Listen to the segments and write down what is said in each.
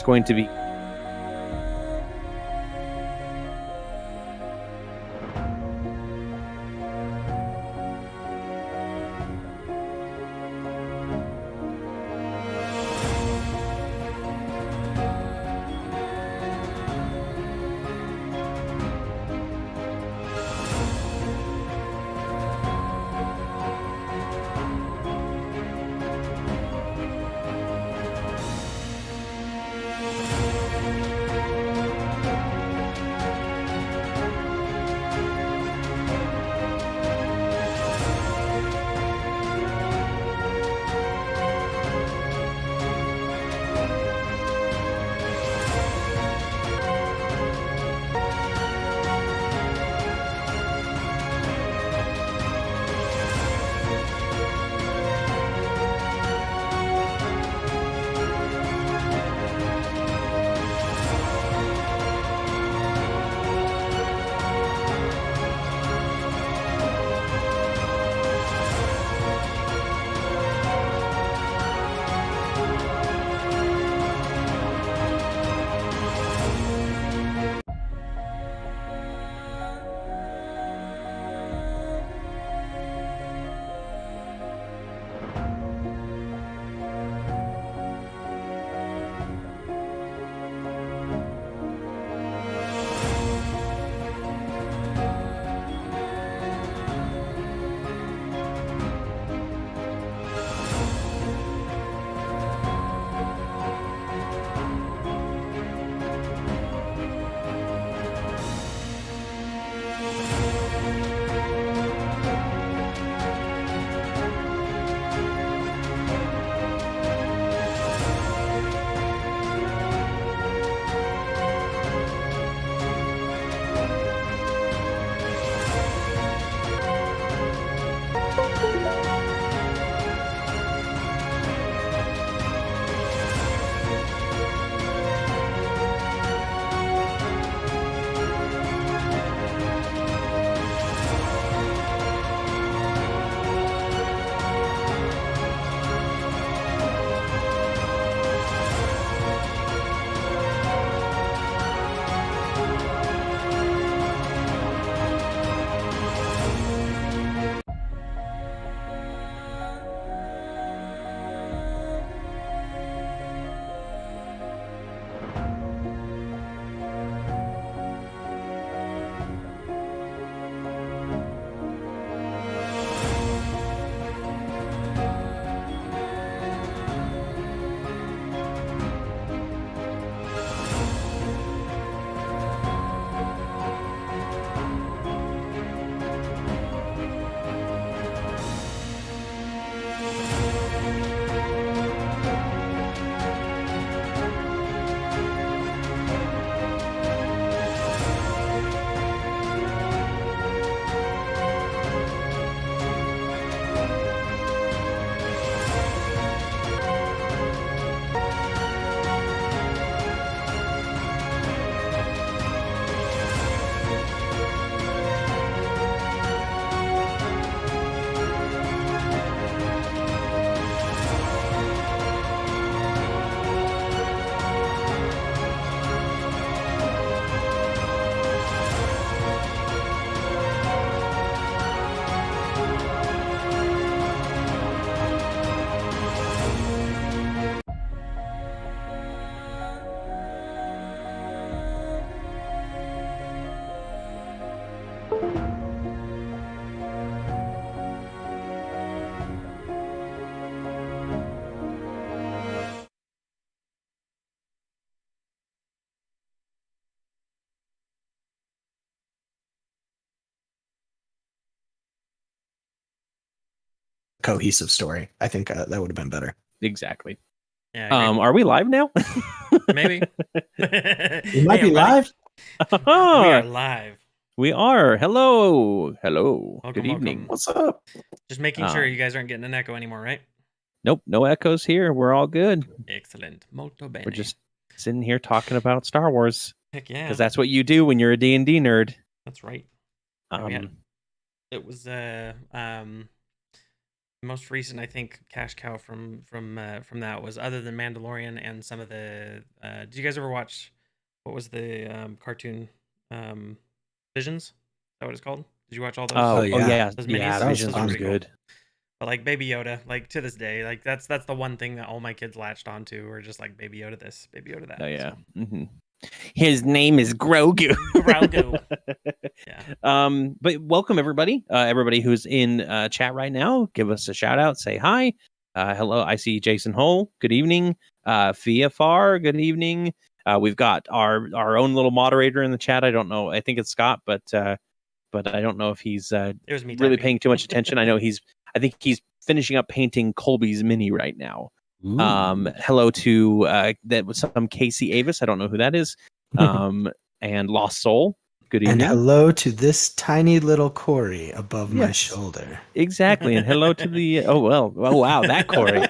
It's going to be cohesive story. I think that would have been better. exactly. Yeah, Are we live now? maybe. We might be live. We are live. We are. Hello. Hello. Welcome, Good evening. welcome. What's up? Just making sure you guys aren't getting an echo anymore, right? Nope. No echoes here. We're all good. Excellent. Molto bene. We're just sitting here talking about Star Wars. Heck yeah. Because that's what you do when you're a D&D nerd. That's right. It it was most recent, I think, cash cow from that was, other than Mandalorian and some of the. Did you guys ever watch? What was the cartoon? Visions. Is that what it's called? Did you watch all those? Oh, yeah. yeah, Those yeah. minis? That was Visions fun. was Pretty cool. good. But like Baby Yoda, like to this day, like that's the one thing that all my kids latched onto, or just like Baby Yoda this, Baby Yoda that. Oh yeah. So. hmm His name is Grogu. Grogu. Yeah. But welcome everybody. Everybody who's in chat right now, give us a shout out. Say hi. Hello. I see Jason Hull. Good evening. Fia Far. Good evening. We've got our own little moderator in the chat. I don't know. I think it's Scott, but I don't know if he's It was me really typing. paying too much attention. I know I think he's finishing up painting Colby's mini right now. Ooh. Hello to that was some Casey Avis. I don't know who that is. And Lost Soul. Good And evening. hello to this tiny little Cory above my Yes. shoulder. Exactly. And hello to the oh wow, that Cory.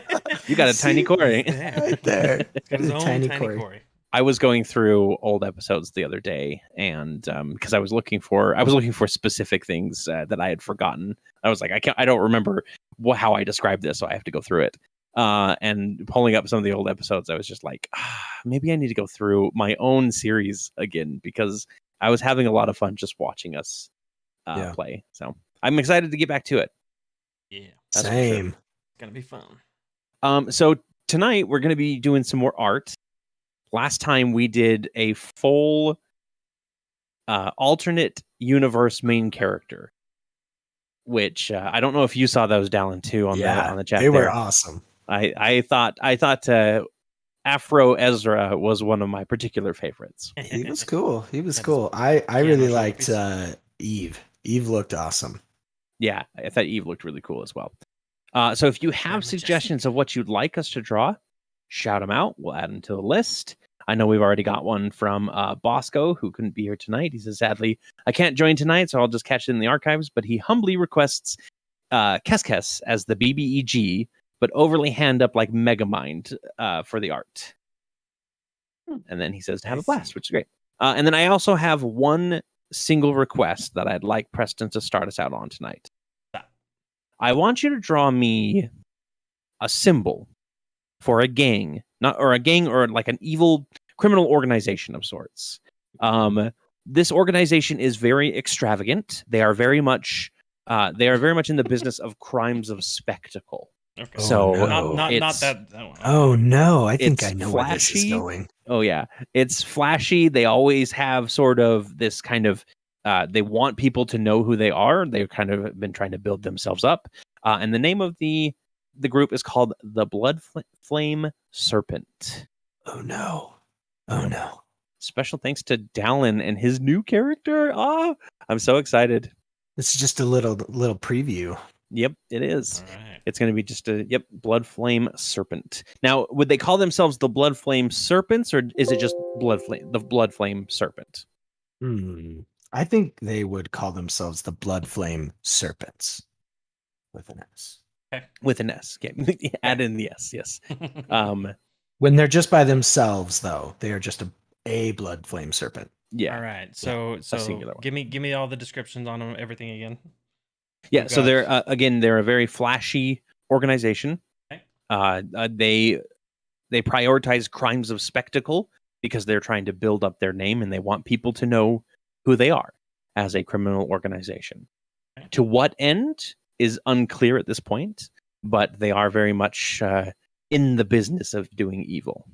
You got a tiny See? Cory. Right there. He's got his The own tiny tiny Cory. Cory. I was going through old episodes the other day, and because I was looking for specific things that I had forgotten. I was like, I don't remember how I described this, so I have to go through it. And pulling up some of the old episodes, I was just like, maybe I need to go through my own series again, because I was having a lot of fun just watching us play. So I'm excited to get back to it. Yeah. That's for sure. Same. It's gonna be fun. So tonight we're going to be doing some more art. Last time we did a full alternate universe main character, which I don't know if you saw those, Dallin, too, on the chat. They were awesome. I thought Afro Ezra was one of my particular favorites. He was cool. He was That's cool. I really show liked piece. Eve. Eve looked awesome. Yeah, I thought Eve looked really cool as well. So if you have majestic. suggestions of what you'd like us to draw, shout them out. We'll add them to the list. I know we've already got one from Bosco, who couldn't be here tonight. He says, sadly, I can't join tonight, so I'll just catch it in the archives. But he humbly requests Keskes as the BBEG, but overly hand up like Megamind for the art. And then he says to have a blast, which is great. And then I also have one single request that I'd like Preston to start us out on tonight. I want you to draw me a symbol for a gang, or like an evil criminal organization of sorts. This organization is very extravagant. They are very much in the business of crimes of spectacle. Okay. So not that one. Oh no, I think It's I know where this is flashy. going. Oh yeah, it's flashy. They always have sort of this kind of they want people to know who they are. They've kind of been trying to build themselves up. And the name of the group is called the Blood Flame Serpent. Oh no. Oh no. Special thanks to Dallin and his new character. I'm so excited. This is just a little preview. Yep, it is. All right. It's going to be just Blood Flame Serpent. Now, would they call themselves the Blood Flame Serpents, or is it just the Blood Flame Serpent? I think they would call themselves the Blood Flame Serpents with an S. Okay. With an S. Okay. Add in the S, yes. When they're just by themselves, though, they are just a Blood Flame Serpent. Yeah. All right. So singular one. give me all the descriptions on them, everything again. Yeah, We've so got- they're a very flashy organization. Okay. They prioritize crimes of spectacle because they're trying to build up their name, and they want people to know who they are as a criminal organization. Okay. To what end is unclear at this point, but they are very much in the business of doing evil.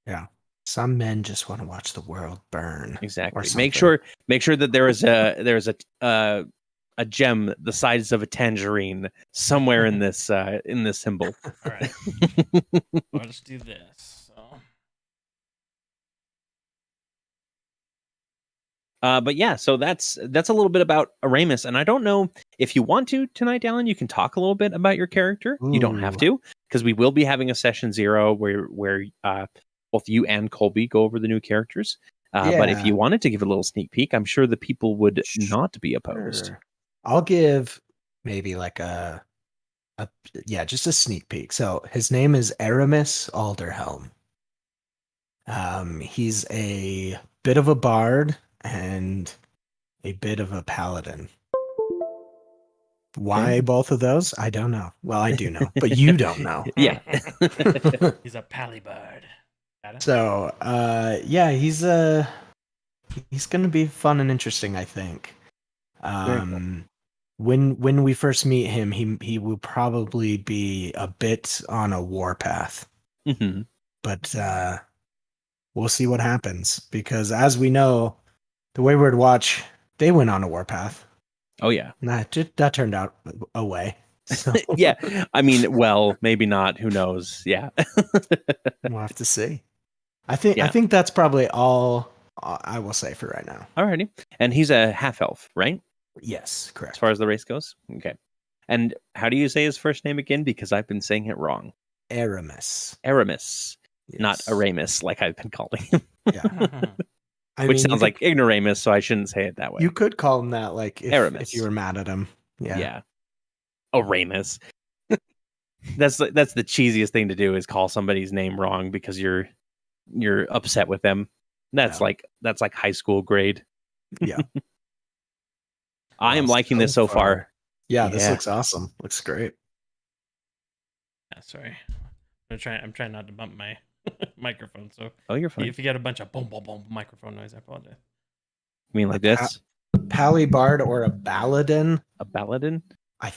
Yeah. Some men just want to watch the world burn. Exactly. Or Make something. sure that there is a gem the size of a tangerine somewhere in this symbol. All right. Let's do this. So. But yeah, so that's a little bit about Aramis, and I don't know if you want to tonight, Dallin. You can talk a little bit about your character. You don't have to, because we will be having a session 0 where both you and Colby go over the new characters. But if you wanted to give a little sneak peek, I'm sure the people would not be opposed. Sure. I'll give maybe like just a sneak peek. So his name is Aramis Alderhelm. He's a bit of a bard and a bit of a paladin. Why both of those? I don't know. Well, I do know, but you don't know. Yeah. He's a pallybird. Got it? So, yeah, he's gonna be fun and interesting, I think. Very cool. When we first meet him, he will probably be a bit on a warpath, Hmm. but we'll see what happens because, as we know, the Wayward Watch, they went on a warpath. Oh yeah. That turned out away. So Yeah. I mean, well, maybe not. Who knows? Yeah. we'll have to see. I think Yeah. that's probably all I will say for right now. Alrighty. And he's a half elf, right? Yes, correct. As far as the race goes. Okay. And how do you say his first name again? Because I've been saying it wrong. Aramis. Aramis, not Yes. Aramis, like I've been calling him. Yeah. I Which mean, sounds like ignoramus, so I shouldn't say it that way. you could call him that, like if Aramis. you were mad at him. Yeah. Aramis. That's the cheesiest thing to do is call somebody's name wrong because you're upset with them. That's Yeah. like high school grade. Yeah. I am Well, liking this so far. Yeah, this Yeah. looks awesome. Looks great. Yeah, sorry. I'm trying not to bump my microphone. So Oh, you're fine. if you get a bunch of boom boom boom microphone noise, I apologize. You mean like this? Pallybard or a Baladin? A Baladin? I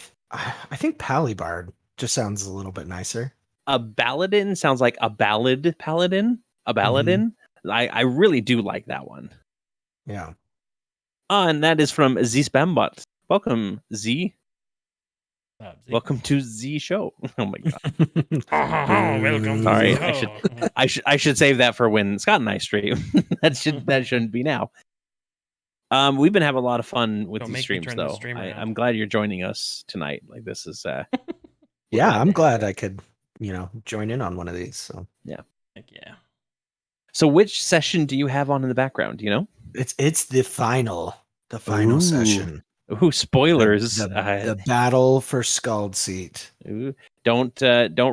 think Pallybard just sounds a little bit nicer. A Baladin sounds like a ballad paladin. A Baladin. I really do like that one. Yeah. And that is from Z Spambot. Welcome, Z. Z. Welcome to Z Show. Oh my god. Welcome to Sorry, the I should save that for when Scott and I stream. that shouldn't be now. We've been having a lot of fun with Don't these make me streams, turn the though. stream around. I'm glad you're joining us tonight. Like this is Yeah, I'm glad I could, join in on one of these. So Heck yeah. So which session do you have on in the background? Do you know? it's the final Ooh. session. Ooh, spoilers. The battle for Scald Seat. Ooh, don't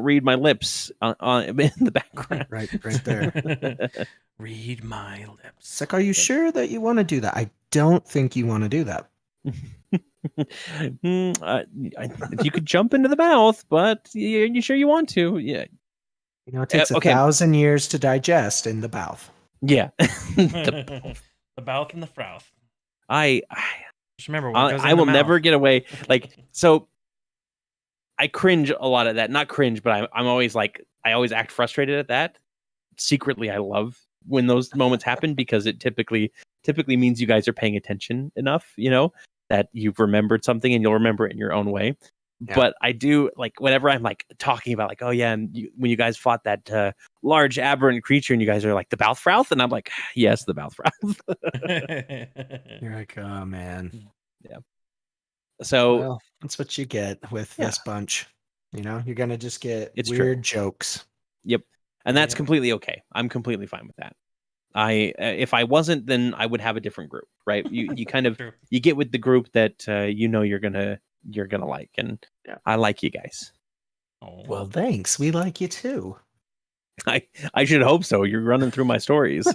read my lips on in the background. Right there. Read my lips. It's like, are you sure that you want to do that? I don't think you want to do that. You could jump into the mouth, but you sure you want to? Yeah. It takes okay. 1,000 years to digest in the mouth. Yeah. The mouth and the frouth. Just remember, what goes in I will the never mouth. get away. So I cringe a lot at that. Not cringe, but I'm always like, I always act frustrated at that. Secretly, I love when those moments happen because it typically means you guys are paying attention enough, that you've remembered something and you'll remember it in your own way. Yeah. But I do, like, whenever I'm like talking about like, oh yeah, and when you guys fought that large aberrant creature and you guys are like the Balthfrouth, and I'm like, yes, the Balthfrouth. You're like, oh man. Yeah. So Well, that's what you get with this bunch. You're gonna just get weird jokes. Yep. And that's completely okay. I'm completely fine with that. If I wasn't, then I would have a different group, right? You kind of you get with the group that you're gonna like, and I like you guys. Oh. Well, thanks. We like you too. I should hope so. You're running through my stories.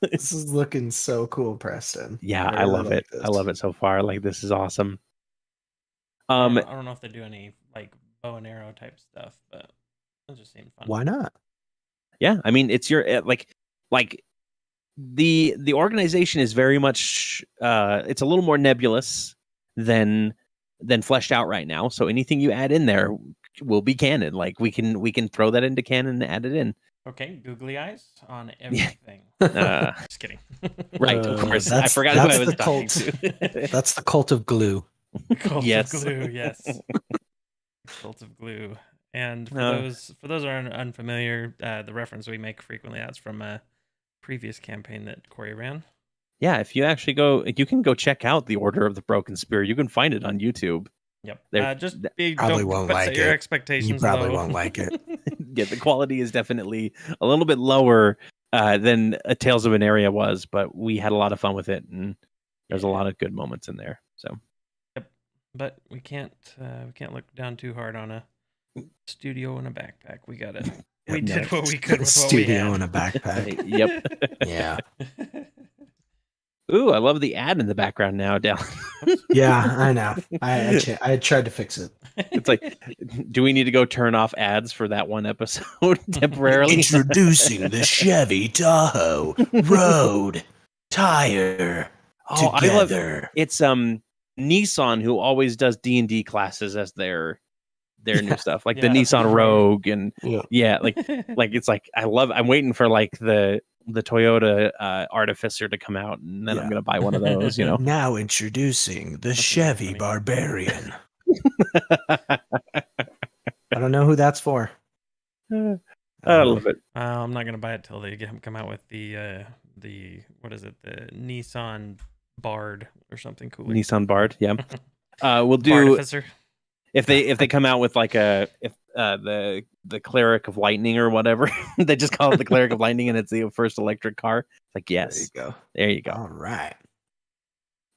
This is looking so cool, Preston. Yeah, I love it. I love it so far. Like, this is awesome. I don't know if they do any like bow and arrow type stuff, but it just seemed fun. Why not? Yeah, I mean, it's your like the organization is very much it's a little more nebulous than fleshed out right now. So anything you add in there will be canon. Like we can throw that into canon and add it in. Okay, googly eyes on everything. Just kidding. Right, of course. I forgot who I was talking to. That's the cult of glue. Cult Yes. of glue, yes. Cult of glue. And for those who are unfamiliar, the reference we make frequently, that's from a previous campaign that Cory ran. Yeah, if you actually you can go check out the Order of the Broken Spear. You can find it on YouTube. Yep. Just probably won't like your it. expectations. You probably low. won't like it. Yeah, the quality is definitely a little bit lower than a Tales of Aneria was, but we had a lot of fun with it, and there's a lot of good moments in there. So, yep. But we can't look down too hard on a studio and a backpack. We got it. We did what we could with what we Studio had. and a backpack. yep. Yeah. Ooh, I love the ad in the background now, Dallin. Yeah, I know. I tried to fix it. It's like, do we need to go turn off ads for that one episode temporarily? Introducing the Chevy Tahoe Road Tire Oh, I love together. it's Nissan who always does D&D classes as their new stuff, like the Yeah, Nissan the Rogue and Yeah. like it's like I'm waiting for like the Toyota Artificer to come out, and then I'm Yeah. gonna buy one of those, you know. Now introducing the That's Chevy funny. Barbarian. I don't know who that's for. I Um, love it. I'm not gonna buy it till they come out with the what is it, the Nissan Bard or something cool. Nissan Bard, yeah. We'll do Artificer. if they come out with like the Cleric of Lightning or whatever. They just call it the Cleric of Lightning, and it's the first electric car. It's like, yes, there you go. All right.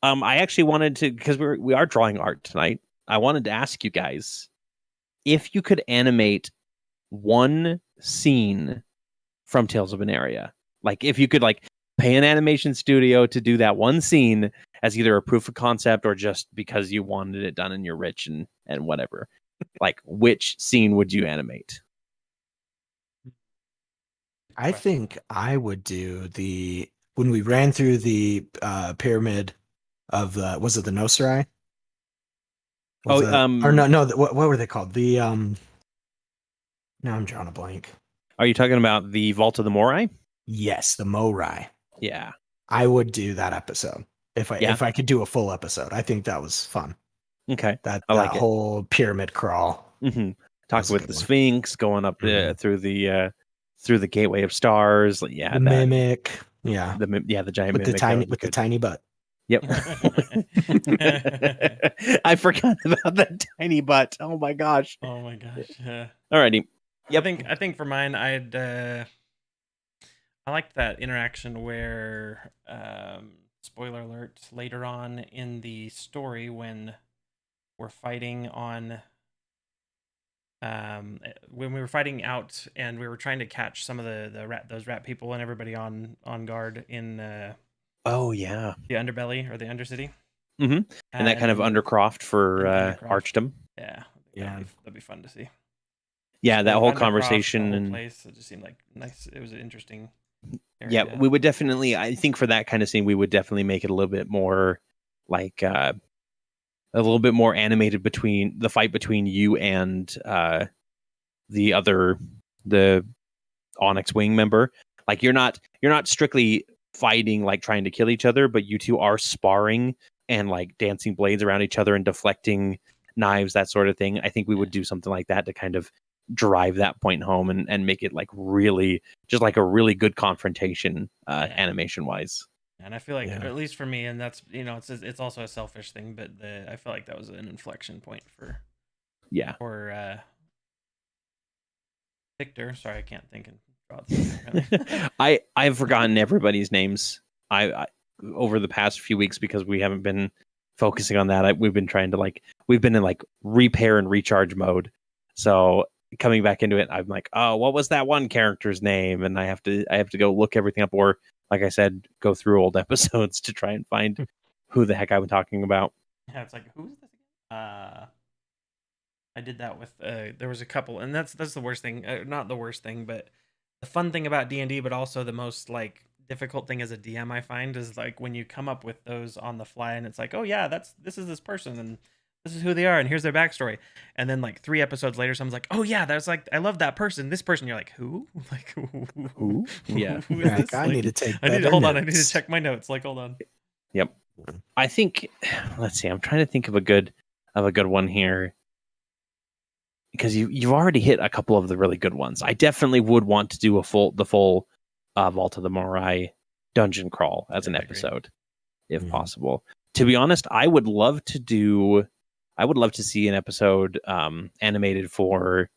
I actually wanted to, because we are drawing art tonight. I wanted to ask you guys if you could animate one scene from Tales of Aneria. Like if you could like pay an animation studio to do that one scene as either a proof of concept or just because you wanted it done and you're rich and whatever. Like which scene would you animate? I think I would do when we ran through the pyramid of was it the Nosrai? Or no, what were they called? Now I'm drawing a blank. Are you talking about the Vault of the Morai? Yes, the Morai. Yeah. I would do that episode if I could do a full episode. I think that was fun. Okay. That like whole pyramid crawl. Mm-hmm. Talk with the one. Sphinx going up through the Gateway of Stars. Yeah, the mimic. Yeah. The giant with mimic the tiny butt. Yep. I forgot about that tiny butt. Oh my gosh. Oh my gosh. Yeah. Alrighty. Yep. I think for mine, I liked that interaction where, spoiler alert, later on in the story when we're fighting on, when we were fighting out and we were trying to catch some of those rat people and everybody on guard in oh yeah, the underbelly or the undercity. Mm-hmm. And that kind of Undercroft for Archdom. Yeah. That'd be fun to see. Yeah, that whole Undercroft, conversation the whole and place, it just seemed like nice. It was an interesting area. Yeah, we would definitely, I think for that kind of scene, we would definitely make it a little bit more like a little bit more animated between the fight between you and the Onyx Wing member. Like you're not strictly fighting like trying to kill each other, but you two are sparring and like dancing blades around each other and deflecting knives, that sort of thing. I think we would do something like that to kind of drive that point home and make it like really just like a really good confrontation animation wise. And I feel like at least for me, and that's it's also a selfish thing, but I feel like that was an inflection point for Victor. Sorry, I can't think and draw this. I've forgotten everybody's names. I over the past few weeks because we haven't been focusing on that. We've been trying to we've been in like repair and recharge mode. So coming back into it, I'm like, oh, what was that one character's name? And I have to go look everything up, or like I said, go through old episodes to try and find who the heck I was talking about. Yeah, it's like, who is this again? I did that with there was a couple, and that's the worst thing. Not the worst thing, but the fun thing about D&D, but also the most like difficult thing as a DM I find is like when you come up with those on the fly, and it's like, oh yeah, this is this person, and this is who they are, and here's their backstory. And then like 3 episodes later, someone's like, oh yeah, that's like, I love that person. This person, you're like, who? Like who? Yeah. Who is this? I need to take. I need to check my notes. Like, hold on. Yep. I think. Let's see. I'm trying to think of a good one here. Because you've already hit a couple of the really good ones. I definitely would want to do the full Vault of the Morai dungeon crawl as an episode, if possible. To be honest, I would love to see an episode animated for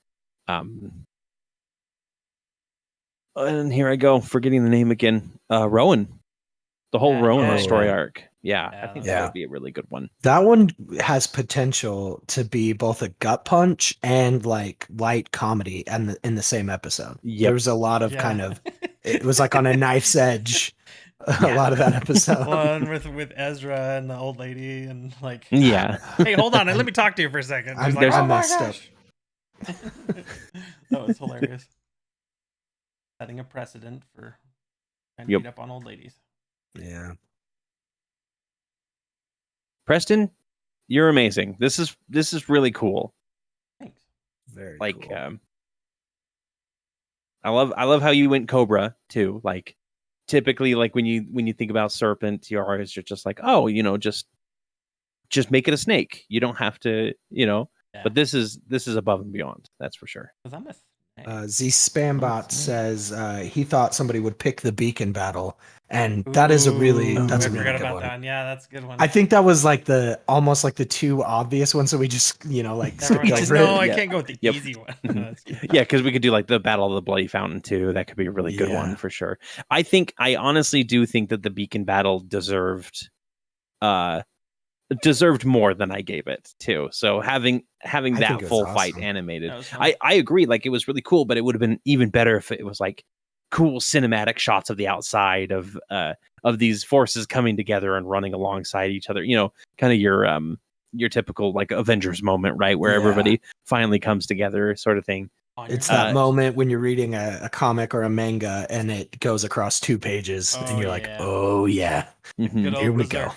and here I go, forgetting the name again. Rowan. The whole Rowan story arc. Yeah, I think that would be a really good one. That one has potential to be both a gut punch and like light comedy in the same episode. There was a lot of kind of, it was like on a knife's edge a lot of that episode. One with Ezra and the old lady and like, Yeah. hey, hold on, let me talk to you for a second. I'm Like, oh my messed up. gosh. That was hilarious. Setting a precedent for trying to beat up on old ladies. Yeah. Preston, you're amazing. This is really cool. Thanks. Very cool. cool. I love how you went Cobra too. Like typically, like when you think about Serpent, you're just like, oh, just make it a snake. You don't have to, Yeah. But this is above and beyond. That's for sure. Because I'm a Z Spambot says he thought somebody would pick the beacon battle, and that is a really I good forgot about one. that one. Yeah, that's a good one. I think that was like almost like the two obvious ones, so we just skipped over no, it. I can't go with the easy one. Yeah, because we could do like the Battle of the Bloody Fountain too. That could be a really good one for sure. I honestly do think that the beacon battle deserved more than I gave it too. So having that full fight animated, I agree. Like it was really cool, but it would have been even better if it was like cool cinematic shots of the outside of these forces coming together and running alongside each other. Kind of your typical like Avengers moment, right, where everybody finally comes together, sort of thing. It's that moment when you're reading a comic or a manga and it goes across 2 pages, and you're like, oh yeah, here we go.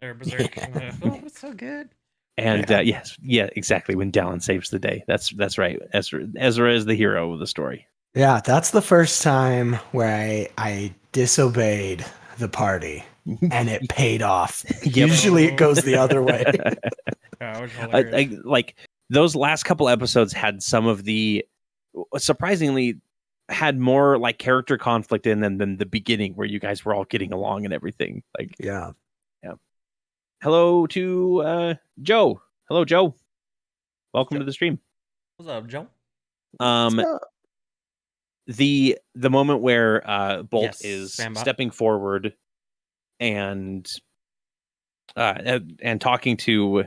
Or Berserk. Oh, it's so good. And exactly. When Dallin saves the day, that's right. Ezra is the hero of the story. Yeah, that's the first time where I disobeyed the party, and it paid off. Usually, it goes the other way. Like those last couple episodes had some of the surprisingly had more like character conflict in them than the beginning, where you guys were all getting along and everything. Like yeah. Hello to Joe. Hello, Joe. Welcome to the stream. What's up, Joe? The moment where Bolt is stepping forward and talking to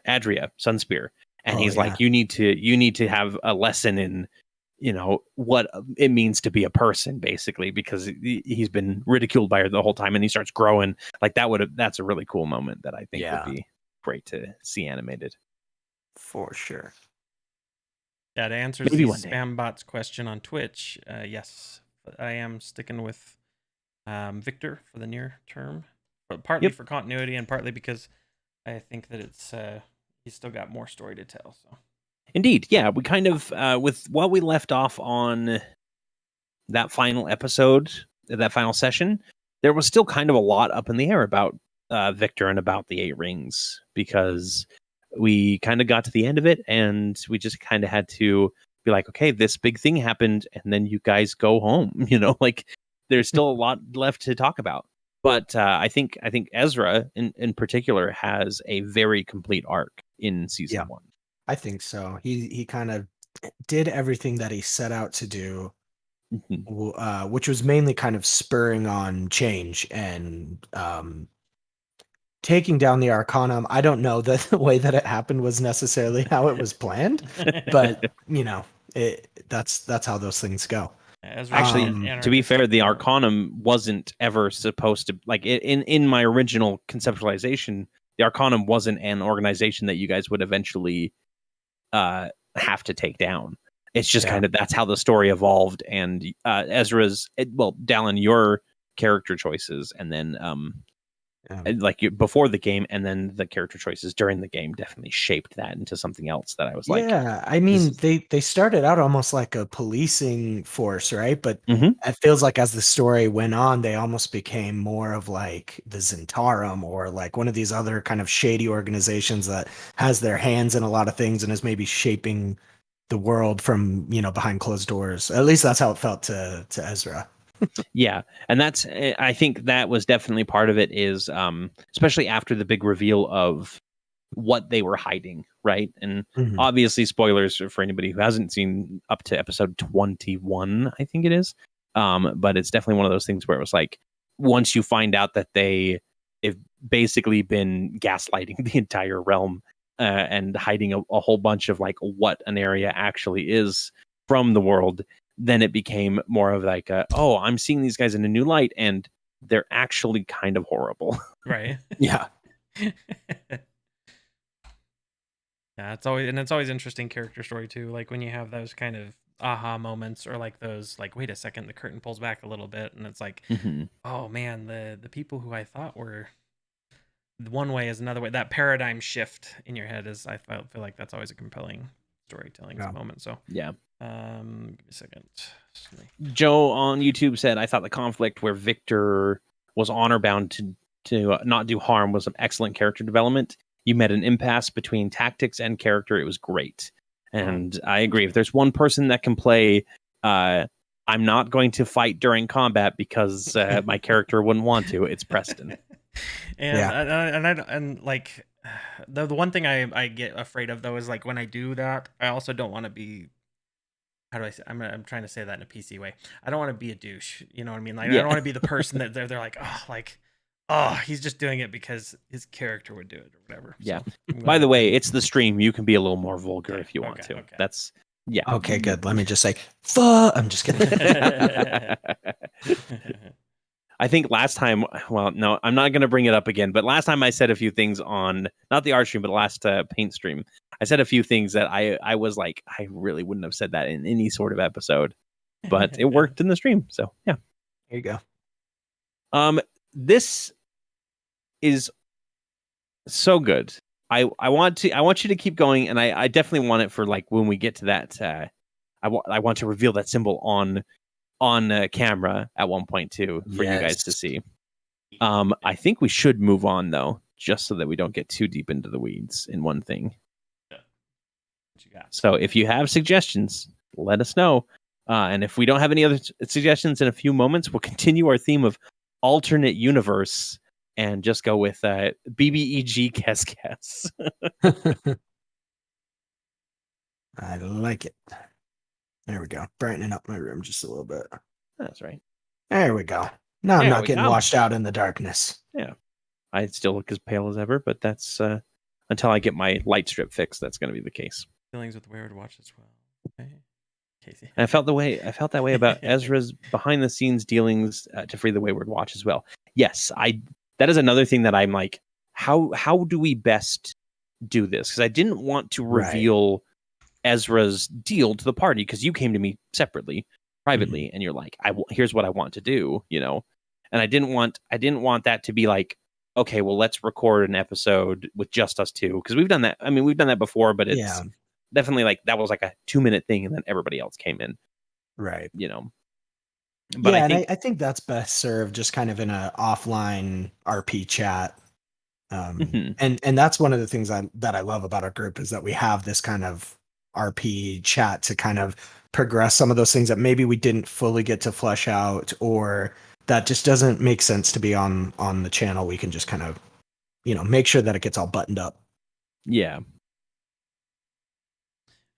Adria Sunspear, and he's like, you need to have a lesson in what it means to be a person, basically, because he's been ridiculed by her the whole time, and he starts growing like that's a really cool moment that I think would be great to see animated for sure. That answers the Spambot's question on Twitch. Yes, I am sticking with Victor for the near term, but partly for continuity and partly because I think that it's he's still got more story to tell. So indeed, yeah, we kind of with what we left off on that final episode, that final session, there was still kind of a lot up in the air about Victor and about the 8 rings, because we kind of got to the end of it and we just kind of had to be like, okay, this big thing happened and then you guys go home. Like there's still a lot left to talk about. But I think Ezra in particular has a very complete arc in season 1. I think so. He kind of did everything that he set out to do, which was mainly kind of spurring on change and taking down the Arcanum. I don't know that the way that it happened was necessarily how it was planned, but that's how those things go. Actually, to be fair, the Arcanum wasn't ever supposed to, like, in my original conceptualization, the Arcanum wasn't an organization that you guys would eventually have to take down. It's just kind of, that's how the story evolved, and Dallin, your character choices, and then before the game, and then the character choices during the game definitely shaped that into something else that I was like, I mean, they started out almost like a policing force, right? But it feels like as the story went on, they almost became more of like the Zentarum, or like one of these other kind of shady organizations that has their hands in a lot of things and is maybe shaping the world from behind closed doors. At least that's how it felt to Ezra. Yeah, and I think that was definitely part of it, is especially after the big reveal of what they were hiding, right? And obviously spoilers for anybody who hasn't seen up to episode 21, I think it is. But it's definitely one of those things where it was like, once you find out that they've basically been gaslighting the entire realm and hiding a whole bunch of like what Aneria actually is from the world, then it became more of like, I'm seeing these guys in a new light, and they're actually kind of horrible. Right. Yeah. Yeah, it's always interesting character story too. Like when you have those kind of aha moments, or like those like, wait a second, the curtain pulls back a little bit, and it's like, oh man, the people who I thought were one way is another way. That paradigm shift in your head is, I feel like that's always a compelling storytelling moment. So yeah. Give me a second. Joe on YouTube said, I thought the conflict where Victor was honor bound to not do harm was an excellent character development. You met an impasse between tactics and character. It was great. And I agree. If there's one person that can play, I'm not going to fight during combat because my character wouldn't want to, it's Preston. And like the one thing I get afraid of though is like when I do that, I also don't want to be, how do I say, I'm trying to say that in a PC way. I don't want to be a douche. You know what I mean? Like I don't want to be the person that they're like, he's just doing it because his character would do it or whatever. Yeah. So, by the way, it's the stream. You can be a little more vulgar if you want to. Okay. That's Okay, good. Let me just say, fuck. I'm just kidding. I think last time, well, no, I'm not going to bring it up again, but last time I said a few things on, not the art stream, but the last paint stream, I said a few things that I was like, I really wouldn't have said that in any sort of episode, but it worked in the stream. So yeah. There you go. This is so good. I want you to keep going, and I definitely want it for like when we get to that. I want to reveal that symbol on camera at one point too for you guys to see. I think we should move on though, just so that we don't get too deep into the weeds in one thing. Yeah. What you got? So if you have suggestions, let us know. And if we don't have any other suggestions in a few moments, we'll continue our theme of alternate universe and just go with BBEG Kes. I like it. There we go. Brightening up my room just a little bit. That's right. There we go. Now I'm not getting washed out in the darkness. Yeah. I still look as pale as ever, but that's until I get my light strip fixed, that's going to be the case. Feelings with the Wayward Watch as well. Okay. Casey. And I felt that way about Ezra's behind the scenes dealings to free the Wayward Watch as well. Yes, that is another thing that I'm like, how do we best do this? Because I didn't want to reveal Ezra's deal to the party, because you came to me separately, privately, and you're like, here's what I want to do, and I didn't want that to be like, okay, well, let's record an episode with just us two, because we've done that. I mean, we've done that before, but it's definitely like that was like a 2-minute thing, and then everybody else came in, right? But I think that's best served just kind of in a offline RP chat. And that's one of the things that I love about our group is that we have this kind of RP chat to kind of progress some of those things that maybe we didn't fully get to flesh out, or that just doesn't make sense to be on the channel. We can just kind of, make sure that it gets all buttoned up. Yeah.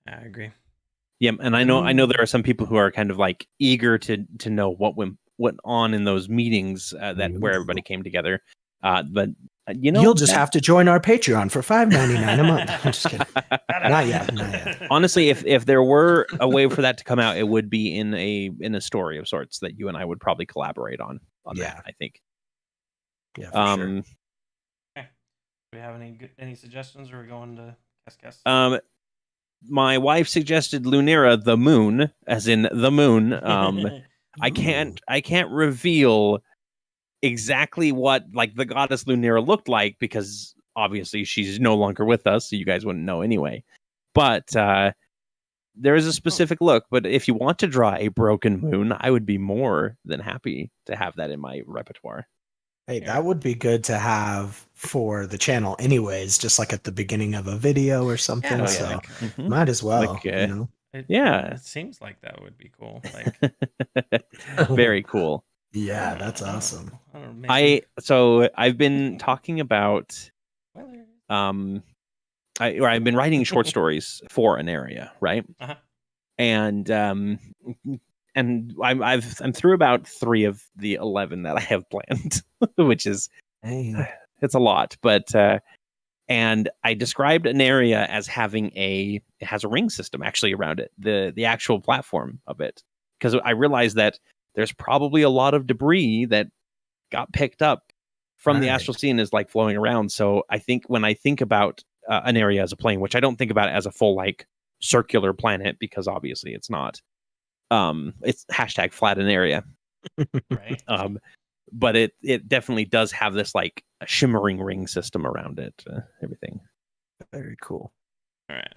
I agree. Yeah. And I know there are some people who are kind of like eager to know what went on in those meetings where everybody came together. But you'll just have to join our Patreon for $5.99 a month. I'm just kidding. Not yet. Honestly, if there were a way for that to come out, it would be in a story of sorts that you and I would probably collaborate on that, I think. Yeah, for sure. Okay. Do we have any suggestions, or are we going to guess? My wife suggested Lunera, the moon, as in the moon. I can't reveal exactly what like the goddess Lunera looked like, because obviously she's no longer with us, so you guys wouldn't know anyway. But there is a specific look. But if you want to draw a broken moon, I would be more than happy to have that in my repertoire. Hey, that would be good to have for the channel anyways, just like at the beginning of a video or something. Yeah, so might as well. It seems like that would be cool. Like very cool. Yeah, that's awesome. I've been talking about I've been writing short stories for Aneria, right? Uh-huh. And I'm through about 3 of the 11 that I have planned, which is it's a lot, but and I described Aneria as having it has a ring system actually around it, the actual platform of it. because I realized that there's probably a lot of debris that got picked up from the astral scene is like flowing around. So I think when I think about Aneria as a plane, which I don't think about it as a full like circular planet, because obviously it's not. It's hashtag flat Aneria. Right. But it definitely does have this like a shimmering ring system around it. Everything. Very cool. All right.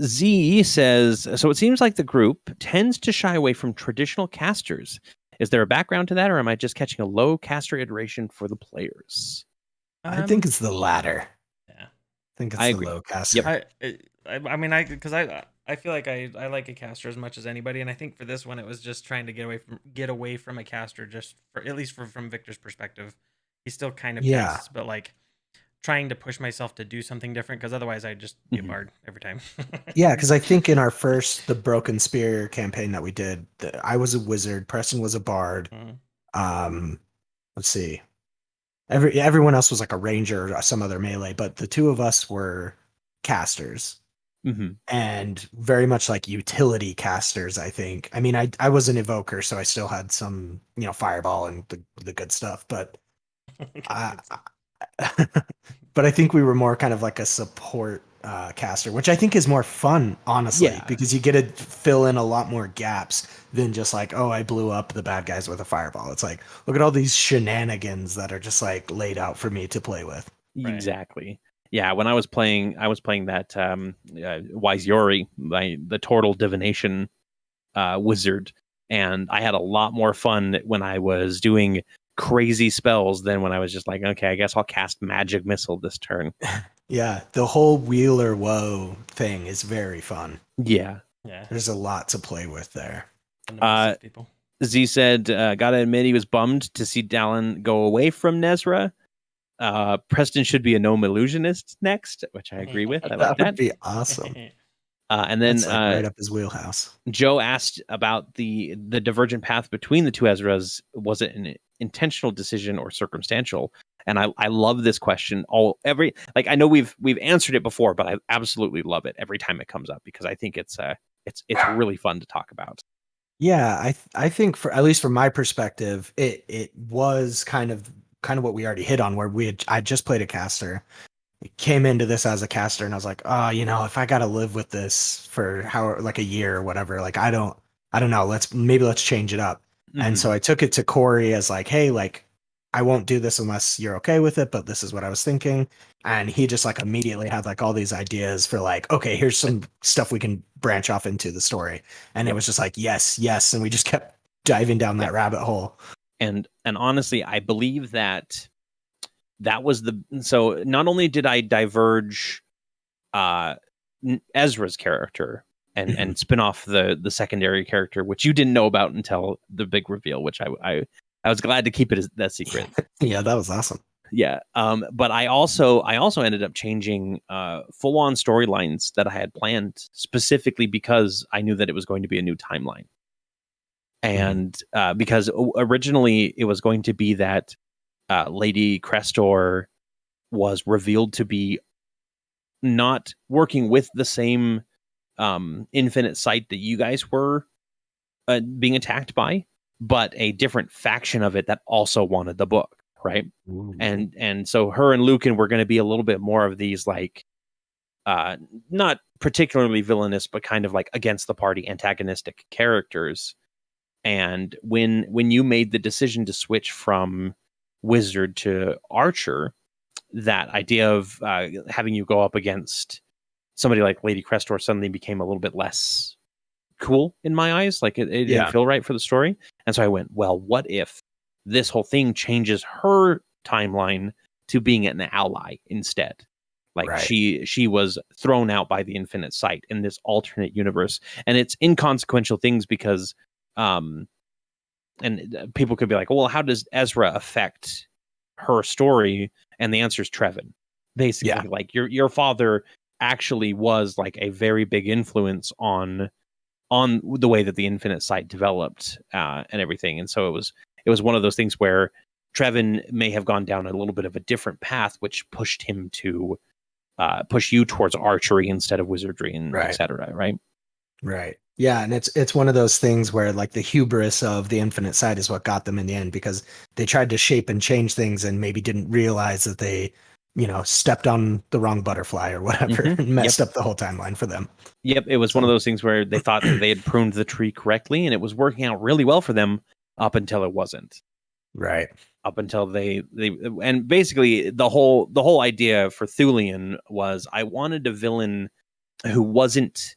Z says, so it seems like the group tends to shy away from traditional casters. Is there a background to that, or am I just catching a low caster iteration for the players? I think it's the latter. Yeah. I think it's the low caster. Yep. I mean, I feel like I like a caster as much as anybody, and I think for this one it was just trying to get away from a caster, just for at least from Victor's perspective. He still kind of casts, but like trying to push myself to do something different, because otherwise I just get bard every time. Yeah, because I think in our the Broken Spear campaign that we did, I was a wizard, Preston was a bard. Let's see, everyone else was like a ranger or some other melee, but the two of us were casters. And very much like utility casters, I think. I mean, I was an evoker, so I still had some, fireball and the good stuff, but but I think we were more kind of like a support caster, which I think is more fun, honestly, because you get to fill in a lot more gaps than just like, oh, I blew up the bad guys with a fireball. It's like, look at all these shenanigans that are just like laid out for me to play with. Exactly. Yeah, when I was playing that Wise Yori, the total divination wizard, and I had a lot more fun when I was doing crazy spells than when I was just like, okay, I guess I'll cast magic missile this turn. Yeah, the whole Wheeler Woe thing is very fun. Yeah. There's a lot to play with there. Z said, gotta admit he was bummed to see Dallin go away from Nezra. Preston should be a gnome illusionist next, which I agree with. I like that. Would be awesome. And then right up his wheelhouse. Joe asked about the divergent path between the two Ezras. Was it an intentional decision or circumstantial? And I love this question. I know we've answered it before, but I absolutely love it every time it comes up, because I think it's really fun to talk about. Yeah, I think for at least from my perspective, it was kind of what we already hit on, where I just played a caster, came into this as a caster, and I was like, oh, if I got to live with this for like a year or whatever, like I don't know, let's change it up. And so I took it to Cory as like, hey, like I won't do this unless you're okay with it, but this is what I was thinking. And he just like immediately had like all these ideas for like, okay, here's some stuff we can branch off into the story. And it was just like, yes. And we just kept diving down that rabbit hole. And honestly, I believe that was so not only did I diverge Ezra's character and spin off the secondary character, which you didn't know about until the big reveal, which I was glad to keep it as that secret. Yeah, that was awesome. Yeah. But I also ended up changing full on storylines that I had planned specifically because I knew that it was going to be a new timeline. And because originally it was going to be that Lady Crestor was revealed to be not working with the same infinite sight that you guys were being attacked by, but a different faction of it that also wanted the book, right? Ooh. And so her and Lucan were going to be a little bit more of these like not particularly villainous, but kind of like against the party antagonistic characters. And when you made the decision to switch from wizard to archer, that idea of having you go up against somebody like Lady Crestor suddenly became a little bit less cool in my eyes. Like it didn't feel right for the story. And so I went, well, what if this whole thing changes her timeline to being an ally instead? Like she was thrown out by the infinite sight in this alternate universe. And it's inconsequential things because and people could be like, well, how does Ezra affect her story? And the answer is Trevin. Basically, like your father actually was like a very big influence on the way that the infinite sight developed and everything. And so it was one of those things where Trevin may have gone down a little bit of a different path, which pushed him to push you towards archery instead of wizardry and et cetera, right? Right. Yeah, and it's one of those things where like the hubris of the Infinite Side is what got them in the end because they tried to shape and change things and maybe didn't realize that they, stepped on the wrong butterfly or whatever and messed up the whole timeline for them. Yep, it was one of those things where they thought that they had pruned the tree correctly and it was working out really well for them up until it wasn't. Right. Up until they and basically the whole idea for Thulian was I wanted a villain who wasn't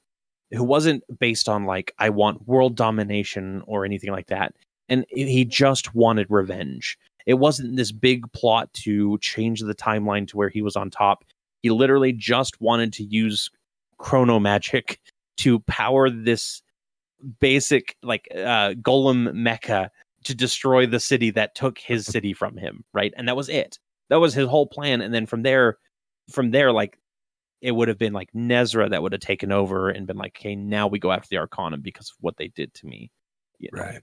based on like I want world domination or anything like that, and he just wanted revenge. It wasn't this big plot to change the timeline to where he was on top. He literally just wanted to use chrono magic to power this basic like golem mecha to destroy the city that took his city from him, right? And that was it. That was his whole plan. And then from there, like it would have been like Nezra that would have taken over and been like, okay, now we go after the Arcanum because of what they did to me. Right.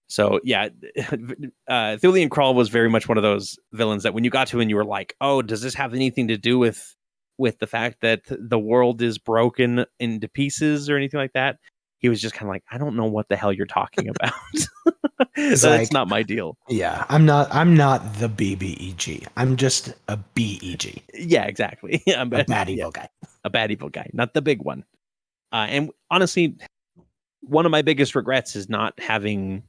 So yeah, Thulian Crawl was very much one of those villains that when you got to and you were like, oh, does this have anything to do with the fact that the world is broken into pieces or anything like that? He was just kind of like, I don't know what the hell you're talking about. That's not my deal. Yeah, I'm not the BBEG. I'm just a BEG. Yeah, exactly. A bad evil guy. A bad evil guy, not the big one. And honestly, one of my biggest regrets is not having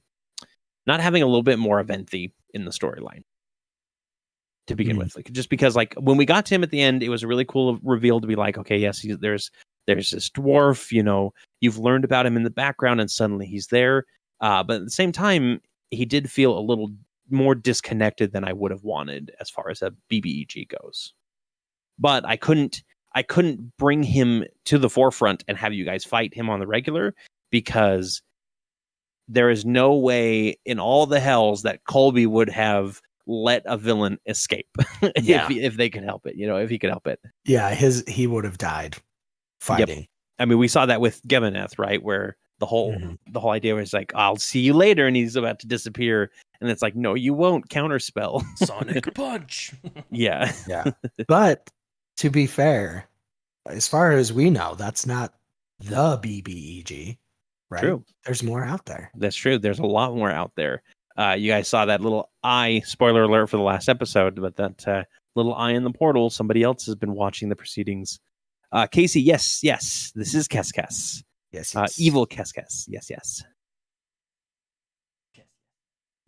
a little bit more Aventhy in the storyline to begin with. Like, just because like when we got to him at the end, it was a really cool reveal to be like, okay, yes, there's this dwarf, you've learned about him in the background and suddenly he's there. But at the same time, he did feel a little more disconnected than I would have wanted as far as a BBEG goes. But I couldn't bring him to the forefront and have you guys fight him on the regular because there is no way in all the hells that Colby would have let a villain escape if they could help it, if he could help it. Yeah, he would have died fighting. Yep. I mean, we saw that with Gebeneth, right? Where the whole idea was like, I'll see you later, and he's about to disappear. And it's like, no, you won't. Counterspell. Sonic punch. Yeah. But to be fair, as far as we know, that's not the BBEG, right? True. There's more out there. That's true. There's a lot more out there. You guys saw that little eye, spoiler alert for the last episode, but that little eye in the portal, somebody else has been watching the proceedings. Casey, yes, this is Kes. Yes. Evil Kes. Yes.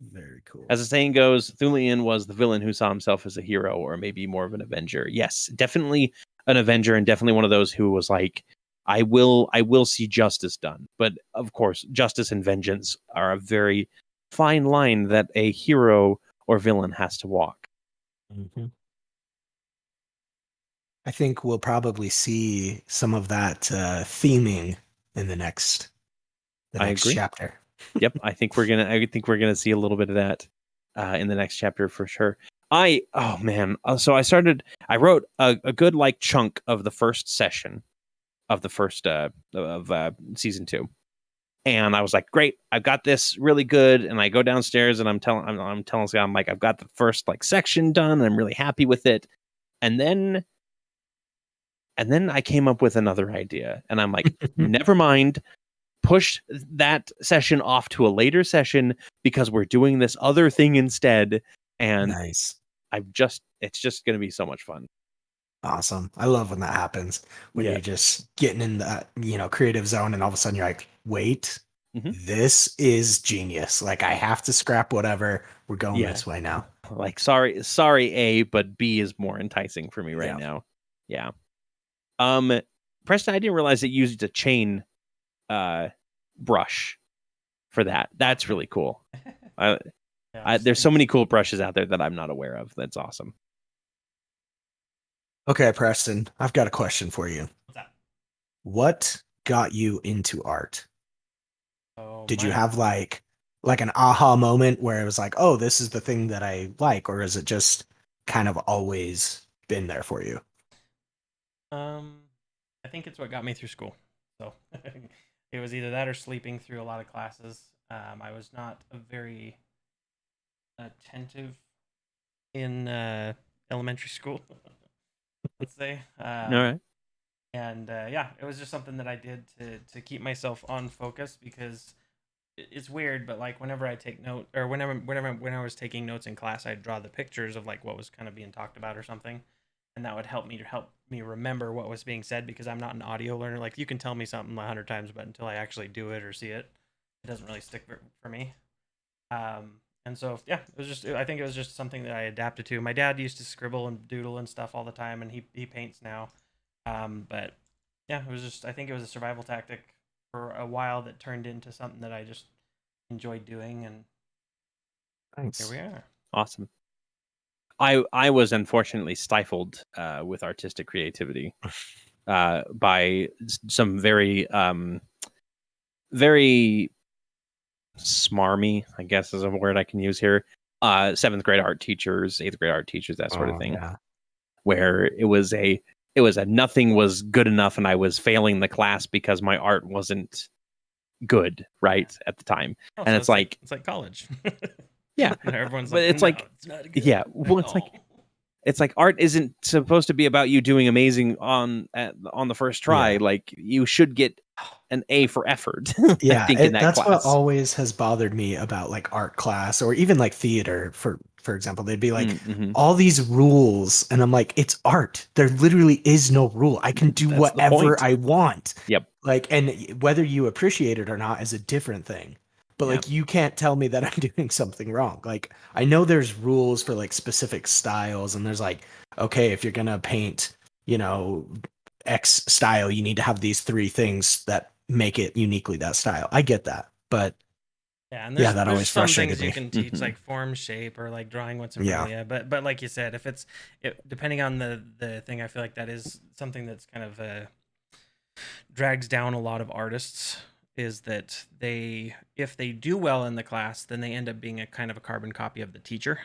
Very cool. As the saying goes, Thulian was the villain who saw himself as a hero or maybe more of an Avenger. Yes, definitely an Avenger and definitely one of those who was like, I will see justice done. But of course, justice and vengeance are a very fine line that a hero or villain has to walk. Mm-hmm. I think we'll probably see some of that theming in the next chapter. Yep, I think we're gonna see a little bit of that in the next chapter for sure. I wrote a good like chunk of the first session of the first of season 2. And I was like, great, I've got this really good. And I go downstairs and I'm telling Scott, I'm like, I've got the first like section done. And I'm really happy with it. And then I came up with another idea. And I'm like, never mind. Push that session off to a later session because we're doing this other thing instead. And nice. It's just going to be so much fun. Awesome. I love when that happens. When you're just getting in that, creative zone and all of a sudden you're like, wait, this is genius. Like I have to scrap whatever. We're going this way now. Like, sorry, A, but B is more enticing for me right now. Yeah. Preston, I didn't realize it used a chain brush for that. That's really cool. There's so many cool brushes out there that I'm not aware of. That's awesome. Okay, Preston, I've got a question for you. What's that? What got you into art? Did you have like an aha moment where it was like, oh, this is the thing that I like, or is it just kind of always been there for you? I think it's what got me through school. So it was either that or sleeping through a lot of classes. I was not a very attentive in elementary school. Let's say. All right. And yeah, it was just something that I did to keep myself on focus, because it's weird, but like whenever I take note, or when I was taking notes in class, I'd draw the pictures of like what was kind of being talked about or something, and that would help me remember what was being said, because I'm not an audio learner. Like you can tell me something 100 times, but until I actually do it or see it, it doesn't really stick for me. And so yeah, I think it was just something that I adapted to. My dad used to scribble and doodle and stuff all the time, and he paints now. But yeah, I think it was a survival tactic for a while that turned into something that I just enjoyed doing, and here we are. Awesome. I was unfortunately stifled with artistic creativity by some very very smarmy, I guess is a word I can use here. 7th grade art teachers, 8th grade art teachers, that sort of thing. Yeah. Where it was a nothing was good enough, and I was failing the class because my art wasn't good at the time. Oh, and so it's like college. Yeah. Everyone's but like, it's no, like, it's not good. yeah, well, it's like art isn't supposed to be about you doing amazing on the first try. Like you should get an A for effort. Yeah, I think in that's class. what always has bothered me about like art class, or even like theater, for example. They'd be like all these rules, and I'm like, it's art. There literally is no rule. I can do whatever I want. Yep. Like, and whether you appreciate it or not is a different thing. But like, you can't tell me that I'm doing something wrong. Like, I know there's rules for like specific styles, and there's like, okay, if you're gonna paint, X style, you need to have these 3 things that make it uniquely that style. I get that, but and that always some frustrated things me. you can teach, like form, shape, or like drawing what's in front of you. But like you said, if depending on the thing, I feel like that is something that's kind of drags down a lot of artists, is that if they do well in the class, then they end up being a kind of a carbon copy of the teacher.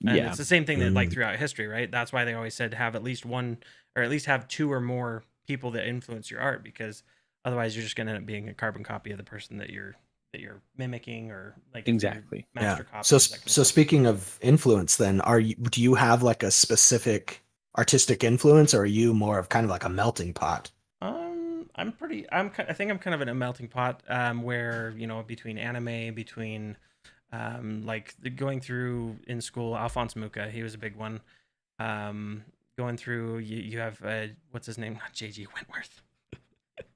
And it's the same thing that like throughout history, right? That's why they always said have at least one, or at least have 2 or more people that influence your art, because otherwise you're just going to end up being a carbon copy of the person that you're mimicking, or like exactly master copy. So speaking of influence, then do you have like a specific artistic influence, or are you more of kind of like a melting pot? I think I'm kind of in a melting pot, where between anime, between like going through in school, Alphonse Mucha, he was a big one. Going through, you have what's his name? Not JG Wentworth.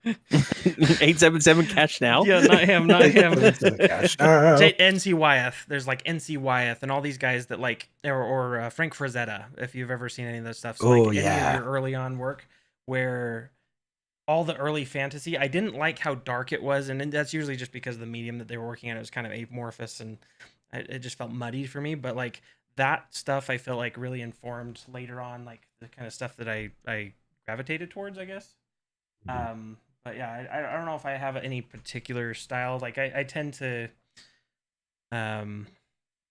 877 Cash Now. Yeah, not him. NC Wyeth. There's like NC Wyeth and all these guys that like, or Frank Frazetta, if you've ever seen any of those stuff. So any of your early on work, where all the early fantasy, I didn't like how dark it was, and that's usually just because of the medium that they were working at. It was kind of amorphous, and it just felt muddy for me. But like that stuff, I feel like really informed later on, like the kind of stuff that I gravitated towards, I guess. But yeah, I don't know if I have any particular style. Like I tend to, I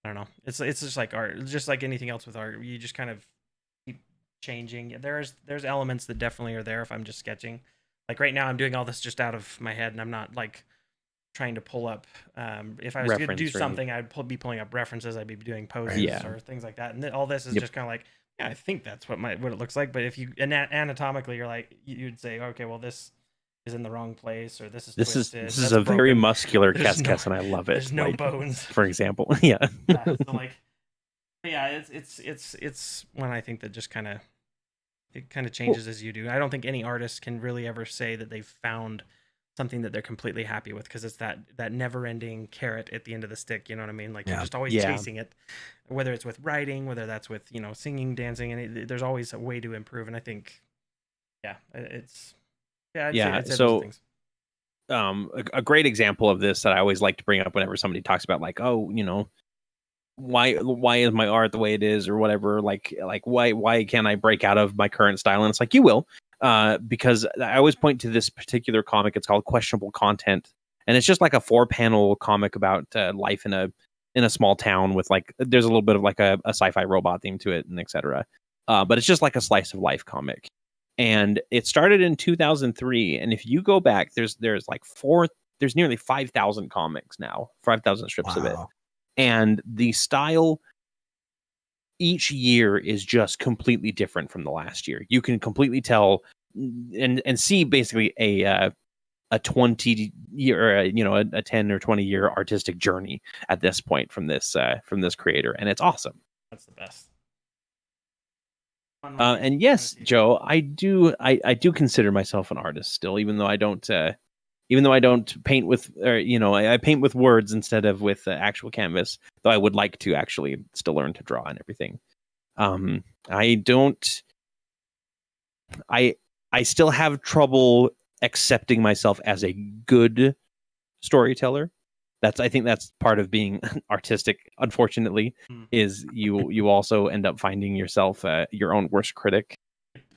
don't know. It's just like art, just like anything else with art. You just kind of keep changing. There's elements that definitely are there if I'm just sketching. Like right now, I'm doing all this just out of my head, and I'm not like trying to pull up. If I was going to do something, I'd be pulling up references. I'd be doing poses or things like that. And all this is just kind of like, yeah, I think that's what it looks like. But if you anatomically, you're like, you'd say, okay, well, this is in the wrong place, or this is twisted. This is a broken. Very muscular Kes, and I love it. There's no bones, for example. Yeah. So like, yeah, it's when I think that just kind of. It kind of changes as you do. I don't think any artist can really ever say that they've found something that they're completely happy with, because it's that never-ending carrot at the end of the stick. You know what I mean? Like you're just always chasing it, whether it's with writing, whether that's with singing, dancing, and there's always a way to improve. And I think, it's so a great example of this that I always like to bring up whenever somebody talks about like, oh, why is my art the way it is, or whatever, like why can't I break out of my current style? And it's like, you will, because I always point to this particular comic. It's called Questionable Content, and it's just like a 4-panel comic about life in a small town with like, there's a little bit of like a sci-fi robot theme to it, and etc. But it's just like a slice of life comic, and it started in 2003. And if you go back, there's nearly 5,000 comics now, 5,000 strips of it. And the style each year is just completely different from the last year. You can completely tell and see basically a 20 year, a 10 or 20 year artistic journey at this point from this creator, and it's awesome. That's the best. And yes, Joe, I do consider myself an artist still, even though I don't paint with, I paint with words instead of with actual canvas. Though I would like to actually still learn to draw and everything. I still have trouble accepting myself as a good storyteller. I think that's part of being artistic, unfortunately, is you also end up finding yourself your own worst critic.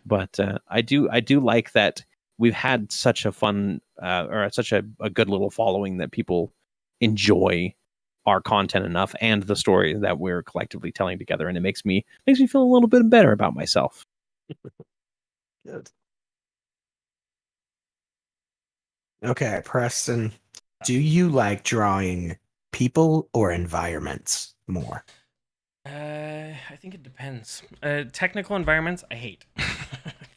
But I do like that we've had such a fun or such a good little following that people enjoy our content enough and the story that we're collectively telling together, and it makes me feel a little bit better about myself. Good. Okay, Preston, do you like drawing people or environments more? I think it depends. Technical environments I hate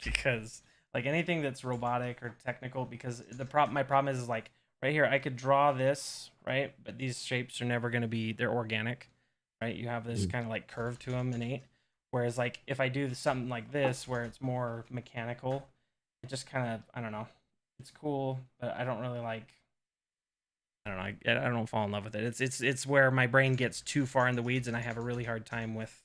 because like anything that's robotic or technical, because my problem is like right here I could draw this, right, but these shapes are never going to be, they're organic, right? You have this kind of like curve to them, innate. Whereas like if I do something like this where it's more mechanical, it just kind of, I don't know, it's cool, but I don't really like, I don't know, I don't fall in love with it. It's where my brain gets too far in the weeds and I have a really hard time with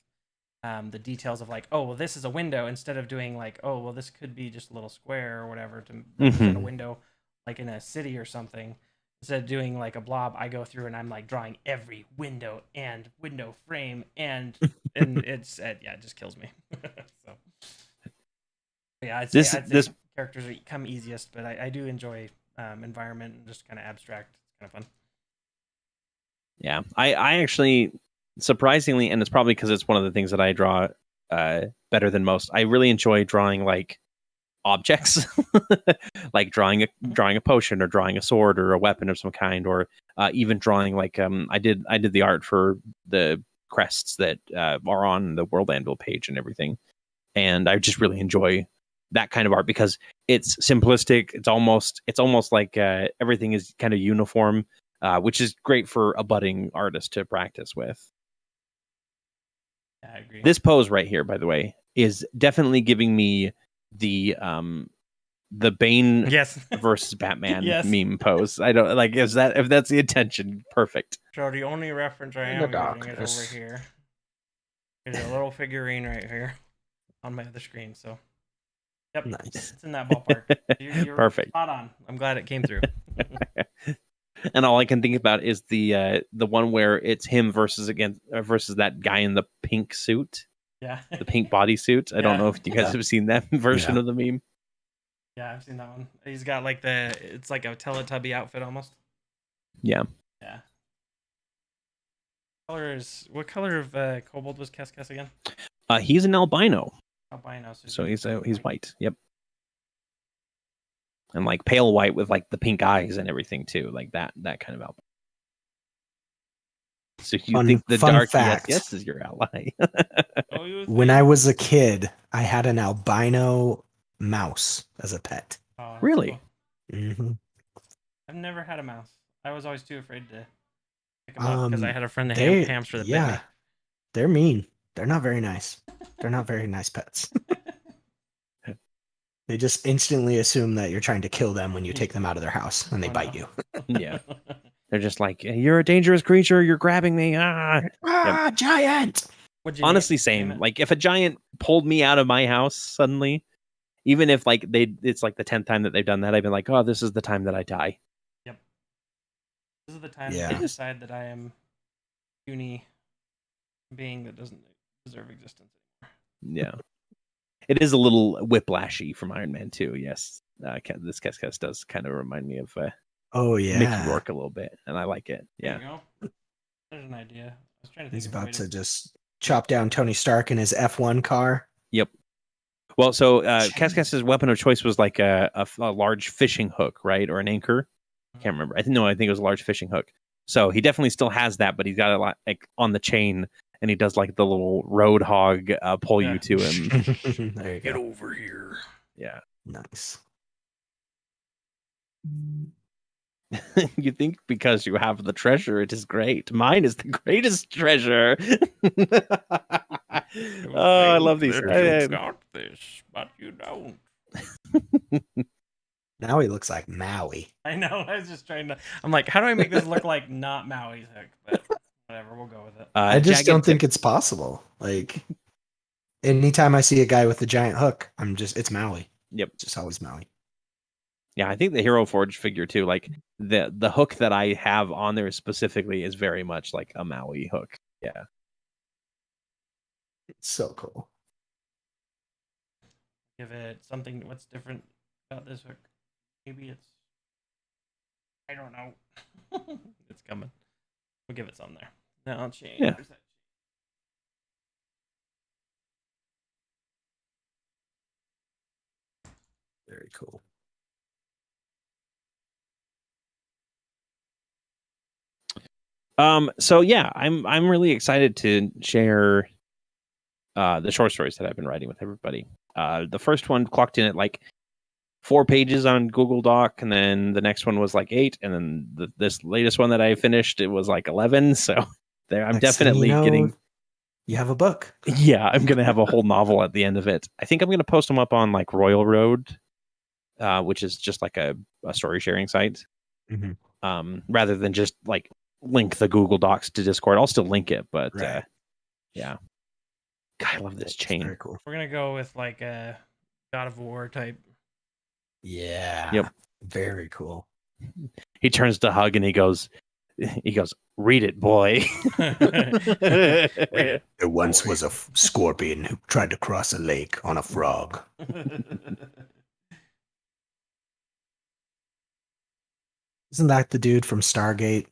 the details of like, oh well, this is a window, instead of doing like, oh well, this could be just a little square or whatever to represent a window like in a city or something. Instead of doing like a blob, I go through and I'm like drawing every window and window frame and it's it just kills me. So yeah, I'd say this characters come easiest, but I do enjoy environment and just kind of abstract. It's kind of fun. Yeah, I actually, surprisingly, and it's probably because it's one of the things that I draw better than most, I really enjoy drawing like objects, like drawing a potion or drawing a sword or a weapon of some kind, or even drawing like I did the art for the crests that are on the World Anvil page and everything, and I just really enjoy that kind of art because it's simplistic. It's almost like everything is kind of uniform, which is great for a budding artist to practice with. Yeah, I agree. This pose right here, by the way, is definitely giving me the Bane versus Batman meme pose. I don't like, if that's the intention, perfect. So the only reference I am using is over here. There's a little figurine right here on my other screen. So yep, nice. It's in that ballpark. You're perfect. Spot on. I'm glad it came through. And all I can think about is the one where it's him versus that guy in the pink suit. Yeah. The pink bodysuit. I don't know if you guys have seen that version of the meme. Yeah, I've seen that one. He's got like it's like a Teletubby outfit almost. Yeah. Yeah. What color of kobold was Kes again? He's an albino. Albino. So he's white. Yep. And like pale white with like the pink eyes and everything too, like that kind of albino. So you think the dark yes is your ally? When I was a kid, I had an albino mouse as a pet. Oh, really? Cool. Mm-hmm. I've never had a mouse. I was always too afraid to pick them up because I had a friend that hamster that bit me. They're mean. They're not very nice. They're not very nice pets. They just instantly assume that you're trying to kill them when you take them out of their house, and they bite you. Yeah. They're just like, you're a dangerous creature. You're grabbing me. Yep. Giant. Honestly, same. Like if a giant pulled me out of my house suddenly, even if like it's like the 10th time that they've done that, I've been like, oh, this is the time that I die. Yep. This is the time that I decide that I am a puny being that doesn't deserve existence anymore. Yeah. It is a little whiplashy from Iron Man 2. Yes. This Kes does kind of remind me of Mickey Rourke a little bit, and I like it. Yeah. There you go. There's an idea. I was trying to think. He's about to just chop down Tony Stark in his F1 car. Yep. Well, so Kes' weapon of choice was like a large fishing hook, right, or an anchor. I can't remember. I think it was a large fishing hook. So he definitely still has that, but he's got it like on the chain, and he does like the little road hog pull you to him. There you Get go. over here. Yeah. Nice. You think because you have the treasure, it is great. Mine is the greatest treasure. Oh, I love these. You got this, but you don't. Now he looks like Maui. I know. I was just trying to. I'm like, how do I make this look like not Maui's hook? But whatever, we'll go with it. I just don't think it's possible. Like, anytime I see a guy with a giant hook, it's Maui. Yep, it's just always Maui. Yeah, I think the Hero Forge figure too, like the hook that I have on there specifically is very much like a Maui hook. Yeah. It's so cool. Give it something. What's different about this hook? Maybe it's. I don't know. It's coming. We'll give it some there. Now I'll change. Yeah. Very cool. So yeah, I'm really excited to share the short stories that I've been writing with everybody. The first one clocked in at like 4 pages on Google Doc, and then the next one was like 8, and then this latest one that I finished, it was like 11. So there, I'm definitely getting. You have a book. Yeah, I'm gonna have a whole novel at the end of it. I think I'm gonna post them up on like Royal Road, which is just like a story sharing site. Mm-hmm. Rather than just like link the Google Docs to Discord. I'll still link it, but right. Yeah. God, I love this chain. Very cool. We're gonna go with like a God of War type. Yeah. Yep. Very cool. He turns to Hug and he goes, "Read it, boy." Read it. There once was a scorpion who tried to cross a lake on a frog. Isn't that the dude from Stargate?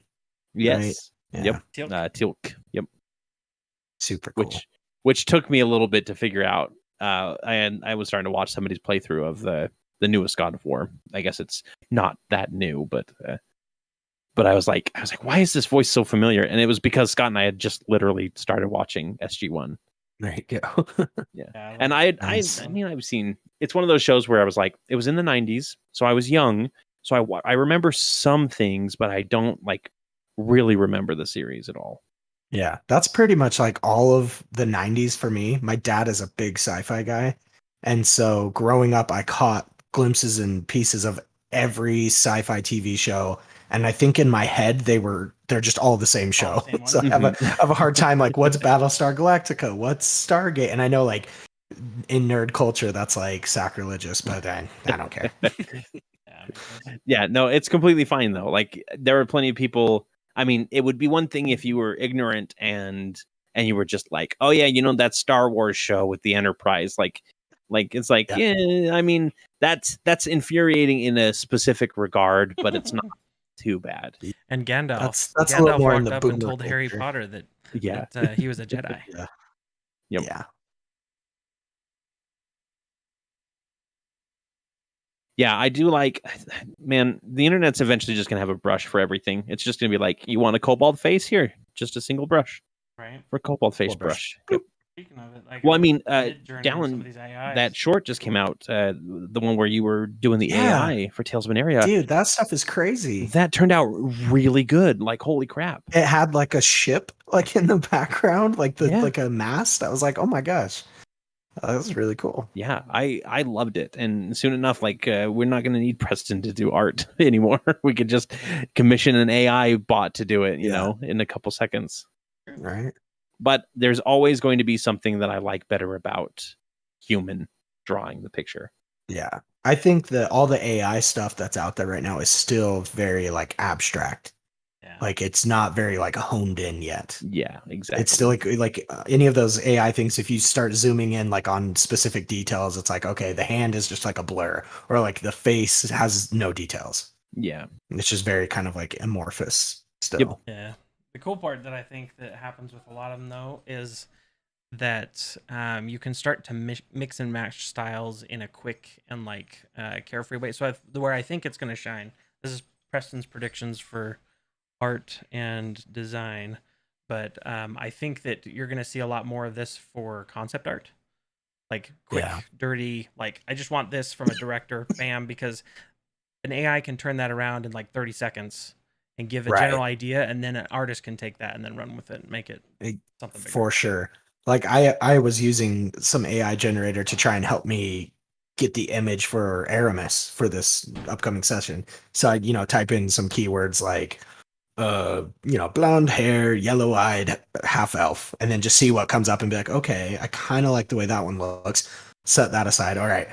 Yes. Right? Yep. Teal'c. Teal'c. Yep. Super cool. Which took me a little bit to figure out. And I was starting to watch somebody's playthrough of the newest God of War. I guess it's not that new, but I was like, why is this voice so familiar? And it was because Scott and I had just literally started watching SG1. There you go. Yeah. And I mean, I've seen, it's one of those shows where I was like, it was in the 90s, so I was young, so I remember some things, but I don't like really remember the series at all. Yeah, that's pretty much like all of the 90s for me. My dad is a big sci-fi guy, and so growing up I caught glimpses and pieces of every sci-fi TV show, and I think in my head they're just all the same show. So I have a hard time like, what's Battlestar Galactica, what's Stargate, and I know like in nerd culture that's like sacrilegious, but I don't care. Yeah, no, it's completely fine though. Like there are plenty of people. I mean, it would be one thing if you were ignorant and you were just like, oh yeah, you know that Star Wars show with the Enterprise, like it's like, yeah, I mean, that's infuriating in a specific regard, but it's not too bad. And Gandalf, that's a little more in the up and told Harry Potter that he was a Jedi. Yeah. Yep. Yeah. Yeah, I do like, man, the internet's eventually just going to have a brush for everything. It's just going to be like, you want a cobalt face? Here, just a single brush. Right. For a cobalt face brush. Yep. Speaking of it, like, well, I mean, Dallin, that short just came out, the one where you were doing the AI for Tales of Aneria. Dude, that stuff is crazy. That turned out really good. Like, holy crap. It had like a ship like in the background, like like a mast. I was like, oh my gosh. That was really cool. Yeah, I loved it. And soon enough, like we're not going to need Preston to do art anymore. We could just commission an AI bot to do it, you know, in a couple seconds. Right. But there's always going to be something that I like better about human drawing the picture. Yeah. I think that all the AI stuff that's out there right now is still very like abstract. Yeah. Like it's not very like honed in yet. Yeah, exactly. It's still like any of those AI things. If you start zooming in like on specific details, it's like, okay, the hand is just like a blur, or like the face has no details. Yeah, it's just very kind of like amorphous still. Yep. Yeah. The cool part that I think that happens with a lot of them though is that you can start to mix and match styles in a quick and like carefree way. So where I think it's going to shine. This is Preston's predictions for art and design, but I think that you're going to see a lot more of this for concept art. like quick, dirty. Like I just want this from a director, bam, because an AI can turn that around in like 30 seconds and give a general idea, and then an artist can take that and then run with it and make it something bigger. For sure. Like I was using some AI generator to try and help me get the image for Aramis for this upcoming session. So I, type in some keywords like blonde hair, yellow-eyed, half elf, and then just see what comes up and be like, okay, I kind of like the way that one looks. Set that aside. All right.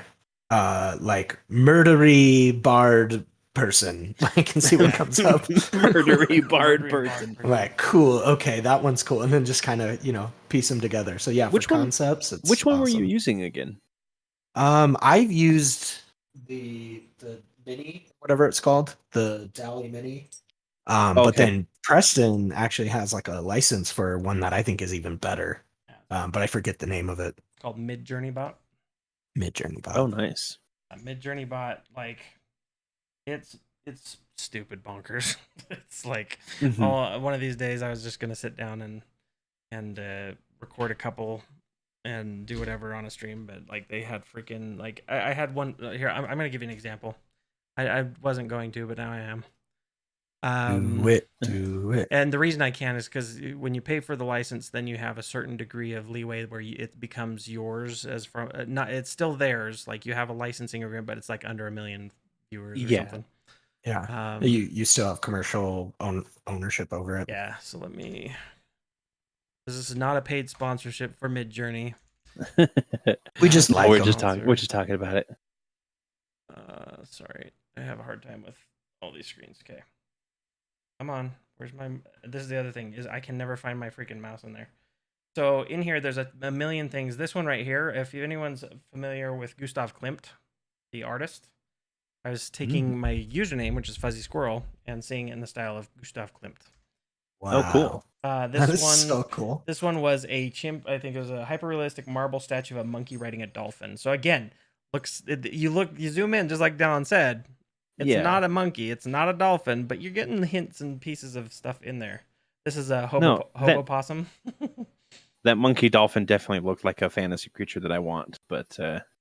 Like murdery bard person. I can see what comes up. Murdery bard person. Like, cool. Okay, that one's cool. And then just kind of, piece them together. So yeah, which for concepts, it's which one awesome. were you using again? I've used the mini, whatever it's called, the Dallin mini. But then Preston actually has like a license for one that I think is even better. But I forget the name of it. It's called Midjourney Bot. Midjourney Bot. Oh, nice. Midjourney Bot, like it's stupid bonkers. It's like one of these days I was just gonna sit down and record a couple and do whatever on a stream, but like they had freaking like I had one here. I'm gonna give you an example. I wasn't going to, but now I am. Do it. And the reason I can is because when you pay for the license, then you have a certain degree of leeway where it becomes yours as from not. It's still theirs. Like you have a licensing agreement, but it's like under 1 million viewers or something. Yeah. You still have commercial ownership over it. Yeah. So let me. This is not a paid sponsorship for Midjourney. We just like. We're just talking about it. Sorry, I have a hard time with all these screens. Okay. Come on, where's my? This is the other thing is I can never find my freaking mouse in there. So in here, there's a million things. This one right here, if anyone's familiar with Gustav Klimt, the artist, I was taking my username, which is Fuzzy Squirrel, and seeing it in the style of Gustav Klimt. Wow. Oh, cool. That is so cool. This one was a chimp. I think it was a hyper-realistic marble statue of a monkey riding a dolphin. So again, you zoom in, just like Dallin said. It's not a monkey. It's not a dolphin, but you're getting hints and pieces of stuff in there. This is a hobo possum. That monkey dolphin definitely looked like a fantasy creature that I want, but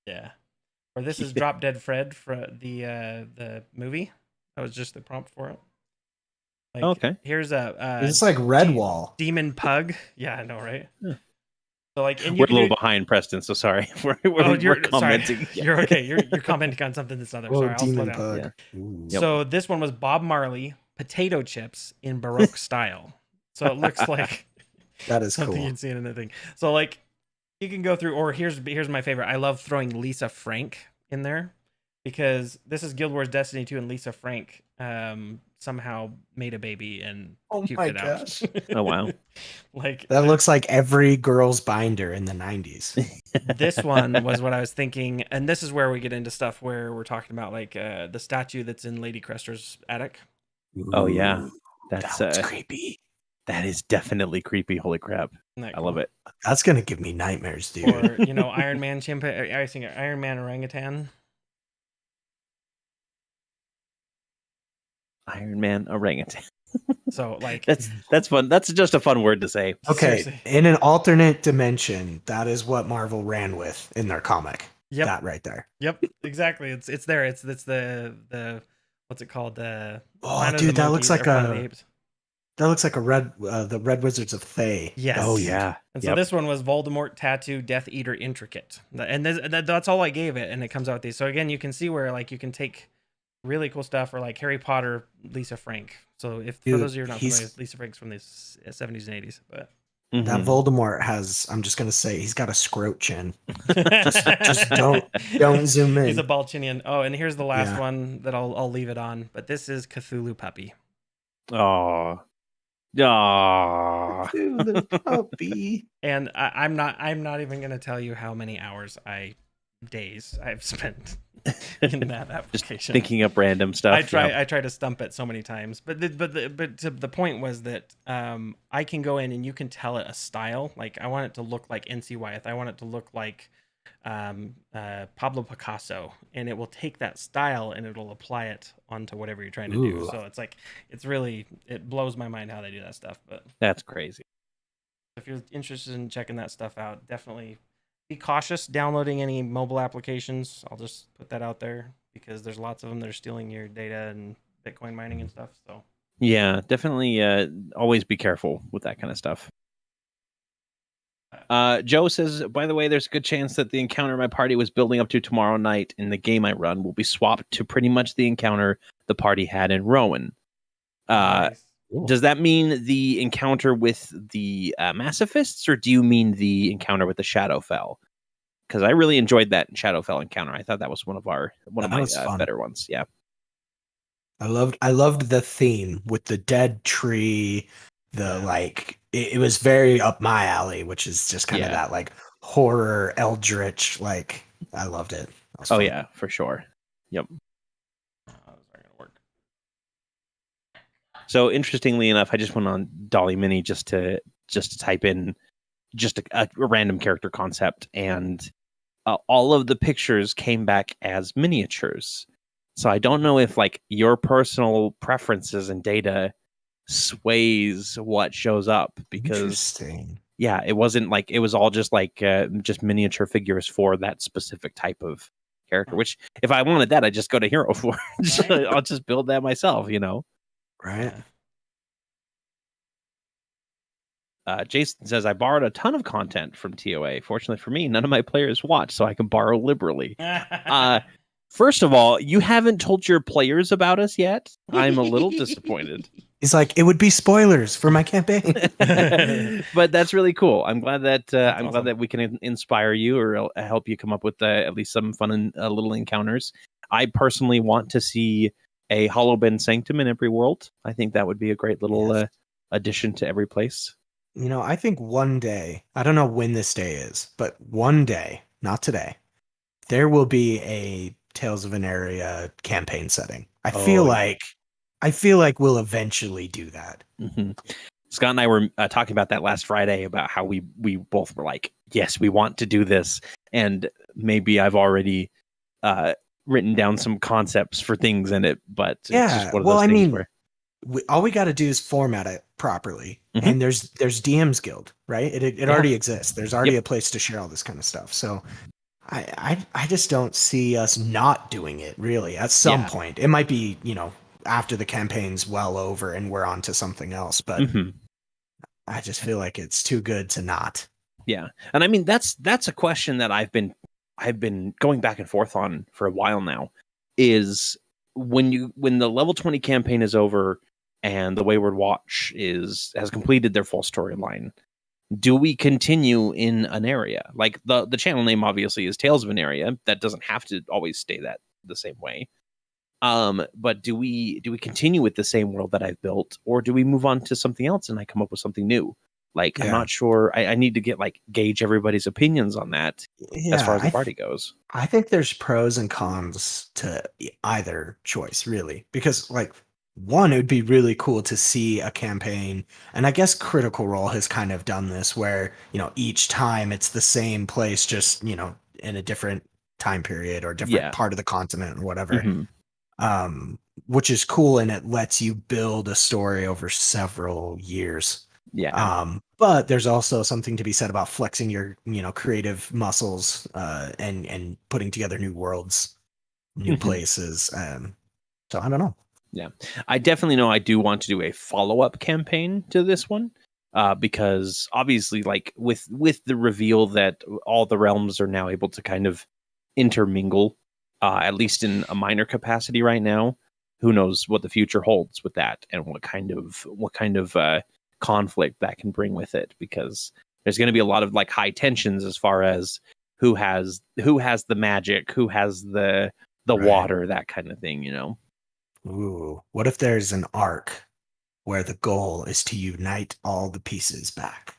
yeah. Or this is Drop Dead Fred for the movie. That was just the prompt for it. Like, okay. Here's it's like Redwall. Demon pug. Yeah, I know, right? Yeah. So like, and we're a little behind, Preston. So sorry, we're commenting. Sorry. You're okay. You're commenting on something that's not there. Sorry, I'll slow down. Yeah. So this one was Bob Marley potato chips in Baroque style. So it looks like that is something cool. you'd see in anything. So like, you can go through. Or here's my favorite. I love throwing Lisa Frank in there because this is Guild Wars Destiny 2, and Lisa Frank somehow made a baby and puked it out. Oh wow. Like that looks like every girl's binder in the 90s. This one was what I was thinking, and this is where we get into stuff where we're talking about like the statue that's in Lady Crester's attic. Oh yeah. That's creepy. That is definitely creepy. Holy crap. I love it. That's gonna give me nightmares, dude. Or Iron Man I think Iron Man orangutan. Iron Man orangutan. So like that's fun. That's just a fun word to say. Okay, seriously. In an alternate dimension, that is what Marvel ran with in their comic. Yep. That right there. Yep, exactly. It's there. It's the what's it called? The dude, that looks like the Red Wizards of Thay. Yes. Oh yeah. And so this one was Voldemort Tattoo Death Eater Intricate, and that's all I gave it, and it comes out with these. So again, you can see where like you can take really cool stuff, or like Harry Potter, Lisa Frank. So for those of you who are not familiar, Lisa Frank's from the 70s and 80s, but that Voldemort has, I'm just gonna say, he's got a scrote chin. just don't zoom in. He's a Balchinian. Oh, and here's the last one that I'll leave it on. But this is Cthulhu Puppy. Oh, Cthulhu Puppy. And I'm not even gonna tell you how many days I've spent in that application, just thinking up random stuff. I try to stump it so many times, but the point was that I can go in and you can tell it a style. Like I want it to look like NC Wyeth. I want it to look like Pablo Picasso, and it will take that style and it'll apply it onto whatever you're trying to do. So it's like it blows my mind how they do that stuff. But that's crazy. If you're interested in checking that stuff out, definitely be cautious downloading any mobile applications. I'll just put that out there because there's lots of them that are stealing your data and Bitcoin mining and stuff. So yeah, definitely always be careful with that kind of stuff. Joe says, by the way, there's a good chance that the encounter my party was building up to tomorrow night in the game I run will be swapped to pretty much the encounter the party had in Rowan. nice. Does that mean the encounter with the Massifists, or do you mean the encounter with the Shadowfell? Because I really enjoyed that Shadowfell encounter. I thought that was one of my better ones. Yeah, I loved the theme with the dead tree. It was very up my alley, which is just kind of that like horror eldritch. Like I loved it. Oh yeah, for sure. Yep. So interestingly enough, I just went on Dolly Mini just to type in just a random character concept, and all of the pictures came back as miniatures. So I don't know if like your personal preferences and data sways what shows up, because yeah, it wasn't like it was all just like just miniature figures for that specific type of character. Which if I wanted that, I'd just go to Hero Forge. I'll just build that myself, you know. Right. Jason says, I borrowed a ton of content from TOA. Fortunately for me, none of my players watch, so I can borrow liberally. First of all, you haven't told your players about us yet. I'm a little disappointed. He's like, it would be spoilers for my campaign. But that's really cool. I'm glad that glad that we can inspire you or help you come up with at least some fun and little encounters. I personally want to see a Hollowbend Sanctum in every world. I think that would be a great little addition to every place. You know, I think one day, I don't know when this day is, but one day, not today, there will be a Tales of Aneria campaign setting. I feel like we'll eventually do that. Mm-hmm. Scott and I were talking about that last Friday about how we both were like, yes, we want to do this. And maybe I've already written down some concepts for things in it, but it's just one of those things where all we got to do is format it properly. Mm-hmm. And there's DM's Guild, right? It already exists. There's already a place to share all this kind of stuff. So I just don't see us not doing it really at some point. It might be, after the campaign's well over and we're on to something else, but I just feel like it's too good to not. Yeah. And I mean, that's a question that I've been going back and forth on for a while now, is when the level 20 campaign is over and the Wayward Watch has completed their full storyline, do we continue in Aneria? Like the channel name obviously is Tales of Aneria. That doesn't have to always stay that the same way. But do we continue with the same world that I've built, or do we move on to something else and I come up with something new? Like, I'm not sure. I need to gauge everybody's opinions on that as far as the party goes. I think there's pros and cons to either choice, really, because one, it would be really cool to see a campaign, and I guess Critical Role has kind of done this where, each time it's the same place, just, in a different time period or different part of the continent or whatever. Mm-hmm. Which is cool, and it lets you build a story over several years. Yeah. But there's also something to be said about flexing your, creative muscles, and putting together new worlds, new places. So I don't know. Yeah, I definitely know I do want to do a follow-up campaign to this one, because obviously, like with the reveal that all the realms are now able to kind of intermingle, at least in a minor capacity right now. Who knows what the future holds with that, and what kind of conflict that can bring with it, because there's going to be a lot of high tensions as far as who has the magic, who has the water, that kind of thing, Ooh, what if there's an arc where the goal is to unite all the pieces back?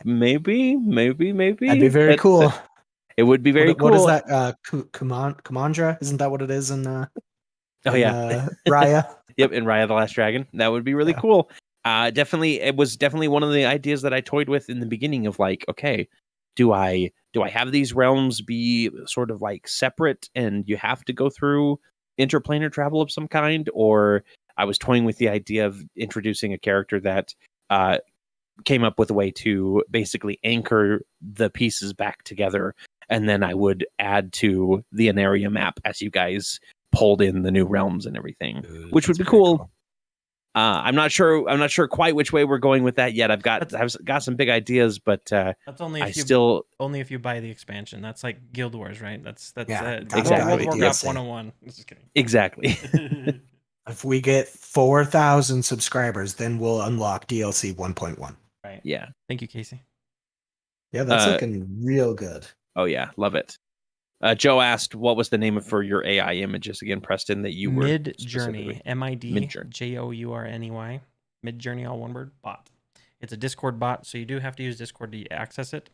Maybe. That'd be very cool. It would be very cool. What is that? Kumandra? Isn't that what it is in Raya? Yep, in Raya the Last Dragon. That would be really cool. It was definitely one of the ideas that I toyed with in the beginning of okay, do I have these realms be sort of separate and you have to go through interplanar travel of some kind? Or I was toying with the idea of introducing a character that came up with a way to basically anchor the pieces back together, and then I would add to the Aneria map as you guys pulled in the new realms and everything, which would be cool. I'm not sure quite which way we're going with that yet. I've got some big ideas, but that's only if you buy the expansion. That's like Guild Wars, right? That's exactly World of Warcraft 101. Just kidding. Exactly. If we get 4,000 subscribers, then we'll unlock DLC 1.1. Right. Yeah. Thank you, Casey. Yeah, that's looking real good. Oh yeah, love it. Joe asked, "What was the name for your AI images again, Preston? That you were Midjourney, MIDJOURNEY, Midjourney, all one word. Bot. It's a Discord bot, so you do have to use Discord to access it.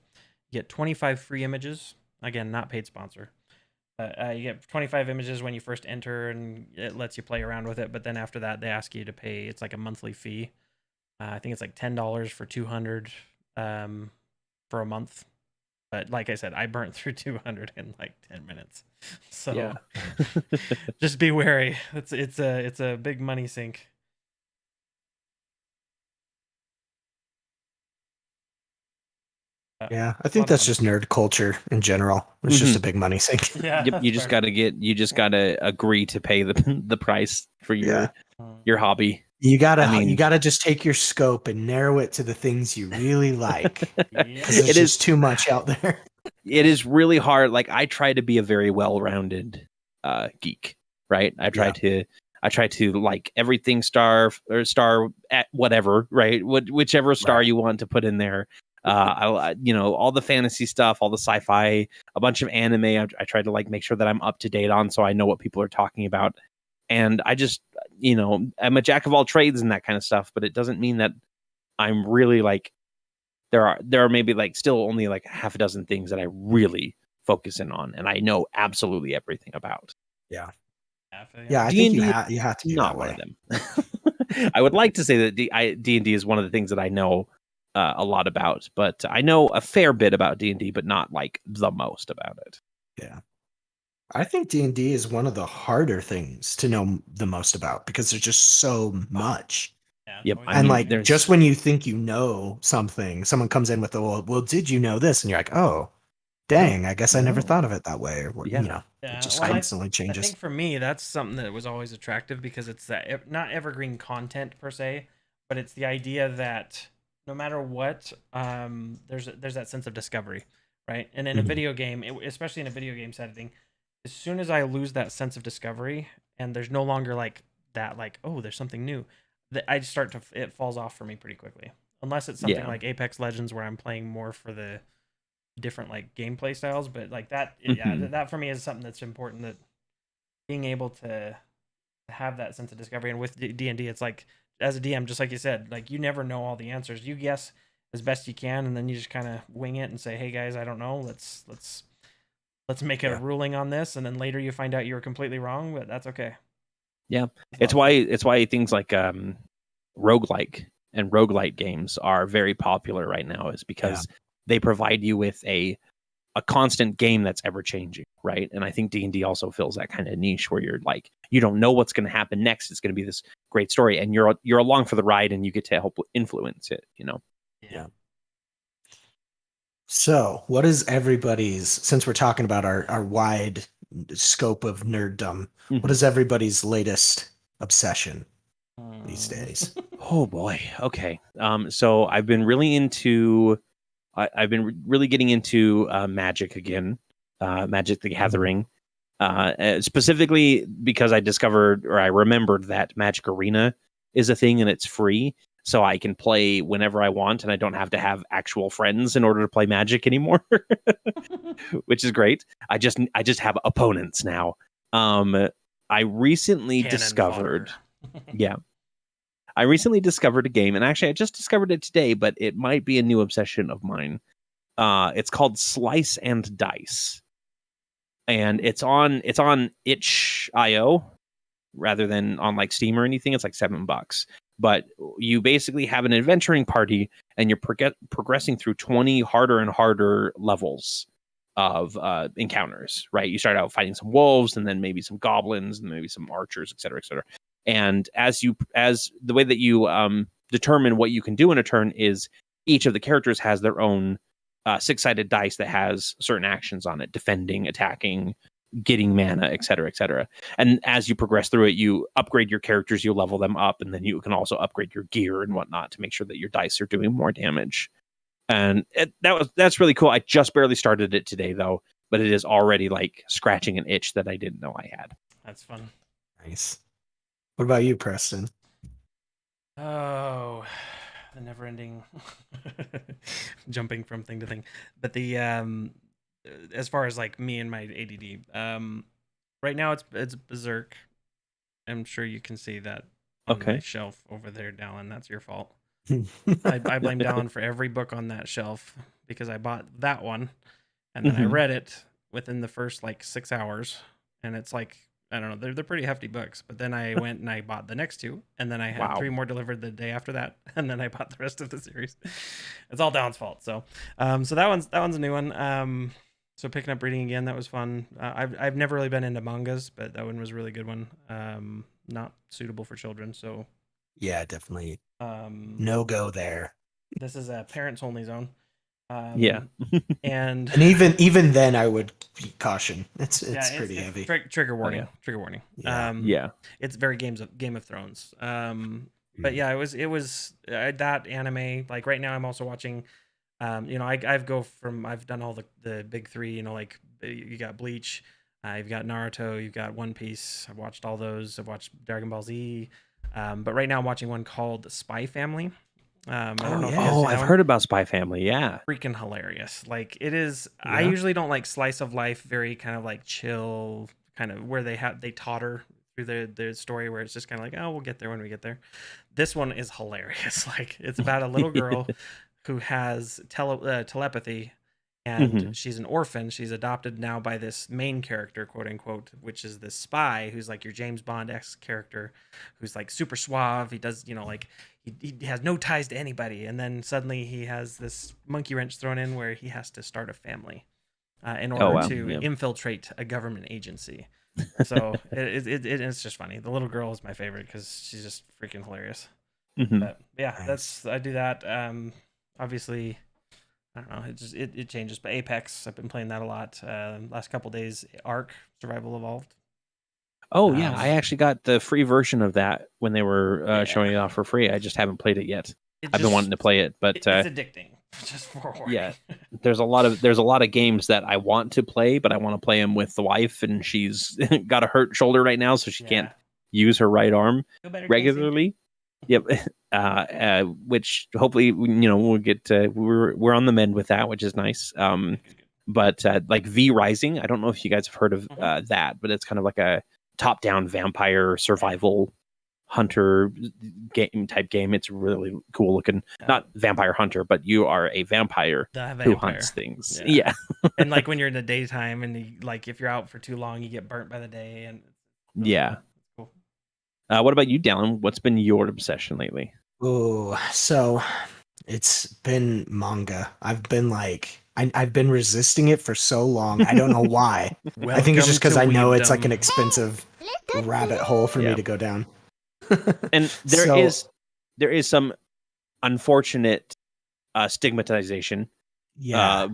You get 25 free images. Again, not paid sponsor. You get 25 images when you first enter, and it lets you play around with it. But then after that, they ask you to pay. It's like a monthly fee. I think it's like $10 for 200 for a month. But like I said, I burnt through 200 in like 10 minutes. So yeah. Just be wary. It's a big money sink. Yeah, I think that's just nerd culture in general. It's just a big money sink. Yeah, yep, you just gotta agree to pay the price for your hobby. You gotta just take your scope and narrow it to the things you really like. Because it is too much out there. It is really hard. Like, I try to be a very well-rounded geek, right? I try to like everything star at whatever, right? Whichever star you want to put in there. All the fantasy stuff, all the sci-fi, a bunch of anime. I try to like make sure that I'm up to date on, so I know what people are talking about. And I just, I'm a jack of all trades and that kind of stuff, but it doesn't mean that I'm really like, there are maybe like still only like half a dozen things that I really focus in on, and I know absolutely everything about. Yeah. Yeah, I think you have to be not one of them. I would like to say that D&D is one of the things that I know a lot about, but I know a fair bit about D&D, but not like the most about it. Yeah. I think D&D is one of the harder things to know the most about because there's just so much. Yeah. Yep. And just when you think you know something, someone comes in with well, did you know this? And you're like, oh, dang, I guess I never thought of it that way. Or it just constantly changes. I think for me, that's something that was always attractive because it's that not evergreen content per se, but it's the idea that no matter what, there's that sense of discovery, right? And in a video game, especially in a video game setting, as soon as I lose that sense of discovery and there's no longer like that, like, oh, there's something new, I start to, it falls off for me pretty quickly. Unless it's something like Apex Legends where I'm playing more for the different like gameplay styles. But like that, that for me is something that's important, that being able to have that sense of discovery. And with D&D, it's like, as a DM, just like you said, like you never know all the answers. You guess as best you can, and then you just kind of wing it and say, hey guys, I don't know. Let's make a ruling on this, and then later you find out you were completely wrong, but that's okay. Yeah, it's why things like roguelike and roguelite games are very popular right now, is because they provide you with a constant game that's ever changing, right? And I think D&D also fills that kind of niche where you're like, you don't know what's going to happen next. It's going to be this great story, and you're along for the ride, and you get to help influence it. Yeah. So, what is everybody's, since we're talking about our wide scope of nerddom, what is everybody's latest obsession these days? Oh boy. Okay. So I've been really into, I've been really getting into Magic again, Magic the Gathering, specifically because I discovered, or I remembered, that Magic Arena is a thing and it's free. So I can play whenever I want, and I don't have to have actual friends in order to play Magic anymore, which is great. I just have opponents now. I recently discovered, I recently discovered a game, and actually I just discovered it today, but it might be a new obsession of mine. It's called Slice and Dice, and it's on itch.io rather than on like Steam or anything. It's like $7. But you basically have an adventuring party, and you're progressing through 20 harder and harder levels of encounters, right? You start out fighting some wolves, and then maybe some goblins, and maybe some archers, et cetera, et cetera. And as the way that you determine what you can do in a turn is each of the characters has their own 6-sided dice that has certain actions on it: defending, attacking, getting mana, etc., etc. And as you progress through it, you upgrade your characters, you level them up, and then you can also upgrade your gear and whatnot to make sure that your dice are doing more damage. And that's really cool. I just barely started it today though, but it is already like scratching an itch that I didn't know I had. That's fun. Nice. What about you, Preston? Oh, the never-ending jumping from thing to thing. But the as far as like me and my ADD, right now it's Berserk. I'm sure you can see that on my shelf over there, Dallin. That's your fault. I blame Dallin for every book on that shelf because I bought that one and then I read it within the first like 6 hours, and it's like, I don't know, they're pretty hefty books. But then I went and I bought the next 2, and then I had 3 more delivered the day after that, and then I bought the rest of the series. It's all Dallin's fault. So that one's a new one. So picking up reading again, that was fun. I've never really been into mangas, but that one was a really good one. Not suitable for children, so yeah, definitely no go there. This is a parents only zone. Yeah. and even then I would caution. It's pretty heavy. Trigger warning. Trigger warning. Yeah. It's very Game of Thrones. But yeah, it was that anime. Like right now I'm also watching I've done all the big 3, like you got Bleach, you've got Naruto, you've got One Piece. I've watched all those. I've watched Dragon Ball Z. But right now I'm watching one called Spy Family. I don't know if you guys I've heard about Spy Family. Yeah. Freaking hilarious. Like it is. Yeah. I usually don't like slice of life, very kind of like chill, kind of where they totter through the story where it's just kind of like, oh, we'll get there when we get there. This one is hilarious. Like it's about a little girl who has telepathy, and she's an orphan. She's adopted now by this main character, quote unquote, which is this spy who's like your James Bond-esque character, who's like super suave. He does, like he has no ties to anybody, and then suddenly he has this monkey wrench thrown in where he has to start a family in order to infiltrate a government agency. So it's just funny. The little girl is my favorite because she's just freaking hilarious. But yeah, I do that. Obviously, I don't know. It changes. But Apex, I've been playing that a lot. Last couple days, Ark Survival Evolved. Oh yeah, I actually got the free version of that when they were showing it off for free. I just haven't played it yet. I've been wanting to play it, but it's addicting. Just for yeah, there's a lot of games that I want to play, but I want to play them with the wife, and she's got a hurt shoulder right now, so she can't use her right arm regularly. Yep. Which hopefully we'll get we're on the mend with that, which is nice. But like V Rising, I don't know if you guys have heard of that, but it's kind of like a top-down vampire survival hunter game. It's really cool looking. Not vampire hunter, but you are a vampire who hunts things. Yeah. And like when you're in the daytime, and like if you're out for too long, you get burnt by the day. And cool. What about you, Dallin? What's been your obsession lately? Oh, so it's been manga. I've been resisting it for so long. I don't know why. I think it's just because I know it's like an expensive rabbit hole for me to go down. And there is some unfortunate stigmatization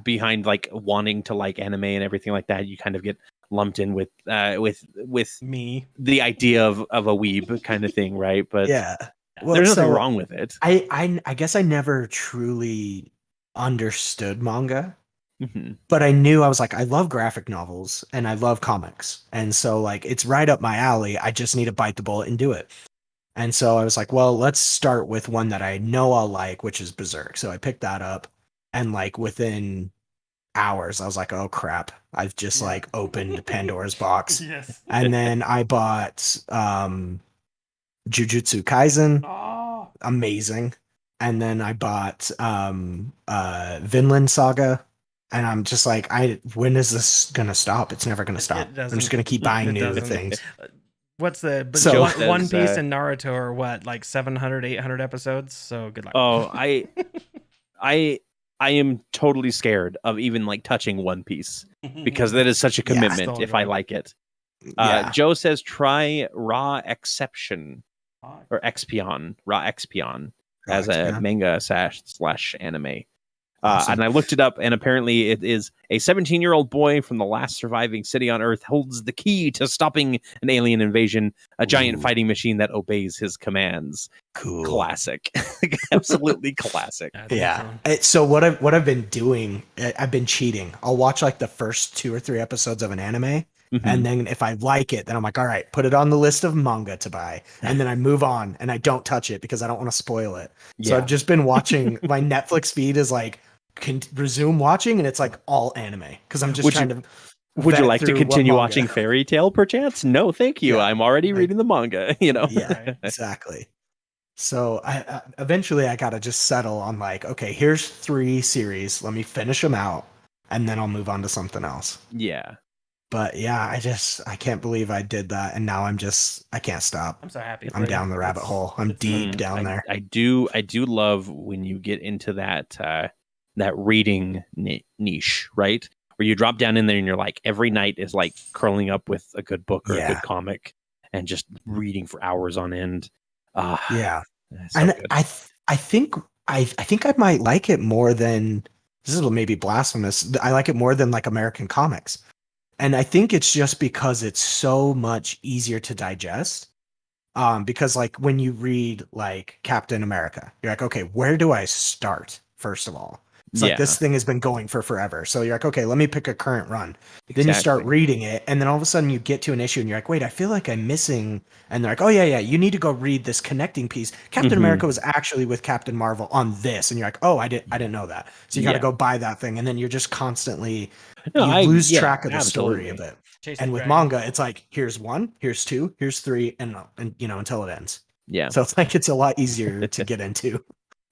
behind like wanting to like anime and everything like that. You kind of get lumped in with me, the idea of a weeb kind of thing, right? But well, there's nothing wrong with it. I guess I never truly understood manga, but I knew I was like, I love graphic novels and I love comics, and so like it's right up my alley. I just need to bite the bullet and do it. And so I was like, well, let's start with one that I know I'll like, which is Berserk. So I picked that up, and like within hours, I was like, oh crap, I've just like opened Pandora's box. Yes. And then I bought Jujutsu Kaisen. Oh. Amazing. And then I bought Vinland Saga. And I'm just like, when is this gonna stop? It's never gonna stop. I'm just gonna keep buying new things. What's the One Piece and Naruto are what, like 700, 800 episodes? So good luck. Oh, I am totally scared of even like touching One Piece because that is such a commitment if I like it. Joe says try Raw Exception or Expion, Raw Expion. as a manga slash anime. Awesome. And I looked it up, and apparently it is a 17-year-old boy from the last surviving city on Earth holds the key to stopping an alien invasion, a giant fighting machine that obeys his commands. Cool. Classic. Absolutely classic. Yeah. So what I've been doing, I've been cheating. I'll watch like the first 2 or 3 episodes of an anime. And then if I like it, then I'm like, all right, put it on the list of manga to buy. And then I move on and I don't touch it because I don't want to spoil it. So I've just been watching, my Netflix feed is like, can resume watching, and it's like all anime because I'm just trying to. Would you like to continue watching Fairy Tail perchance? No, thank you. I'm already reading the manga, Yeah, exactly. So I eventually I gotta just settle on like, okay, here's 3 series. Let me finish them out, and then I'll move on to something else. Yeah. But yeah, I can't believe I did that, and now I can't stop. I'm so happy. I'm down the rabbit hole. I'm deep down there. I do love when you get into that reading niche, right? Where you drop down in there and you're like, every night is like curling up with a good book or a good comic and just reading for hours on end. Yeah. So and good. I think I might like it more than, this is maybe blasphemous, I like it more than like American comics. And I think it's just because it's so much easier to digest. Because like when you read like Captain America, you're like, okay, where do I start? First of all, it's like this thing has been going for forever. So you're like, okay, let me pick a current run. Then you start reading it, and then all of a sudden you get to an issue and you're like, wait, I feel like I'm missing. And they're like, oh yeah, you need to go read this connecting piece. Captain America was actually with Captain Marvel on this, and you're like, oh, I didn't know that. So you got to go buy that thing, and then you're just constantly lose track of the story of it. And with manga, it's like, here's 1, here's 2, here's 3, and until it ends. Yeah. So it's like it's a lot easier to get into.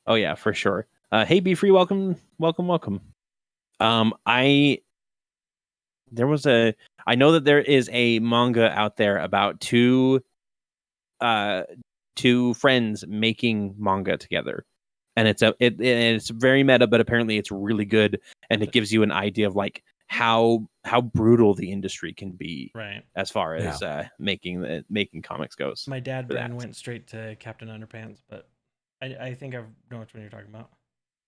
Oh yeah, for sure. Hey, Be Free, welcome. I know that there is a manga out there about two friends making manga together, and it's very meta, but apparently it's really good, and it gives you an idea of like how brutal the industry can be, right, as far as making comics goes. My dad brain went straight to Captain Underpants, but I think I know which one you're talking about.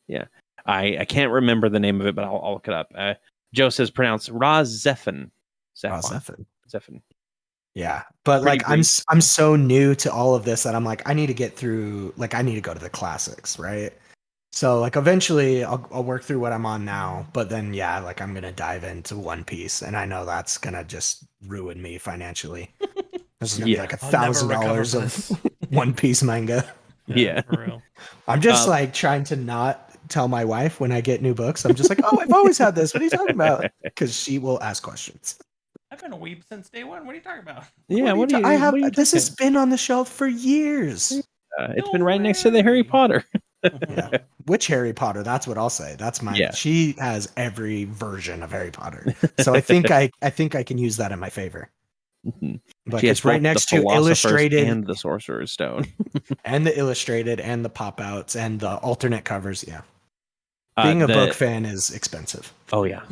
Yeah, I can't remember the name of it, but I'll look it up. Joe says pronounced Ra-Zephon. Zephon. Yeah, but Pretty like brief. I'm so new to all of this that I'm like, I need to get through. Like I need to go to the classics, right? So like eventually I'll work through what I'm on now, but then like I'm gonna dive into One Piece, and I know that's gonna just ruin me financially. This is gonna be like $1,000 of One Piece manga. Yeah, for real. I'm just like trying to not tell my wife when I get new books. I'm just like, oh, I've always had this. What are you talking about? Because she will ask questions. I've been a weep since day 1. What are you talking about? Yeah, this has been on the shelf for years. It's been right next to the Harry Potter. Yeah. Which Harry Potter? That's what I'll say. That's mine. Yeah. She has every version of Harry Potter, so I think I can use that in my favor. But she has it's right next to Illustrated and the Sorcerer's Stone, and the Illustrated and the pop outs and the alternate covers. Yeah, being a book fan is expensive. Oh yeah.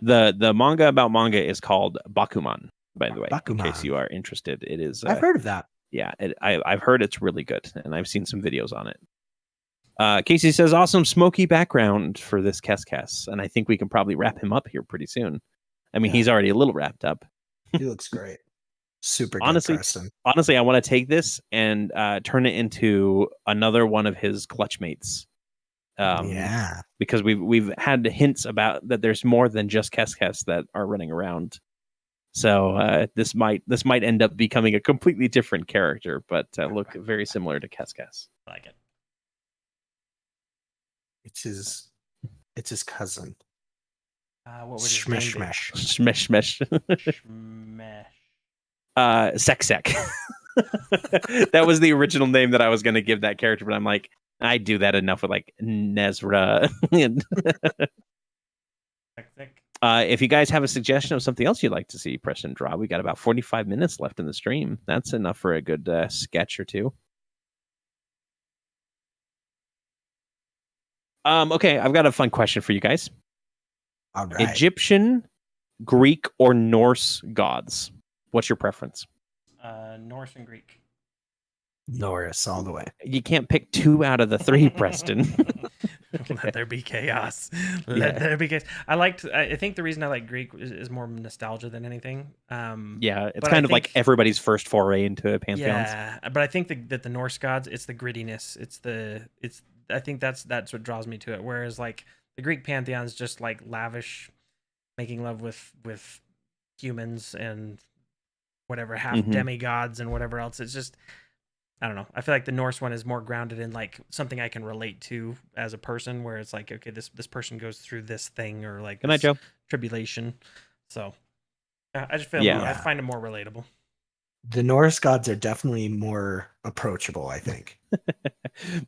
The manga about manga is called Bakuman, by the way. Bakuman. In case you are interested, it is. I've heard of that. Yeah, I've heard it's really good, and I've seen some videos on it. Casey says, awesome smoky background for this Kes, and I think we can probably wrap him up here pretty soon. I mean, he's already a little wrapped up. He looks great. Super good, honestly, I want to take this and turn it into another one of his clutch mates. Because we've had hints about that there's more than just Kes that are running around. So this might end up becoming a completely different character, but look very similar to Kes. I like it. It's his cousin. What would Shmesh. Sek. That was the original name that I was going to give that character, but I'm like, I do that enough with like Nezra. If you guys have a suggestion of something else you'd like to see Preston draw, we got about 45 minutes left in the stream. That's enough for a good sketch or two. Okay, I've got a fun question for you guys. All right. Egyptian, Greek, or Norse gods? What's your preference? Norse and Greek. Norse all the way. You can't pick 2 out of the 3, Preston. Let there be chaos. Let there be chaos. I think the reason I like Greek is more nostalgia than anything. It's kind of like everybody's first foray into pantheons. Yeah, but I think that the Norse gods, it's the grittiness. I think that's what draws me to it. Whereas like the Greek pantheon is just like lavish, making love with humans and whatever half demigods and whatever else. It's just, I don't know. I feel like the Norse one is more grounded in like something I can relate to as a person, where it's like, okay, this person goes through this thing or like Good night, Joe. Tribulation. So I just feel I find it more relatable. The Norse gods are definitely more approachable, I think.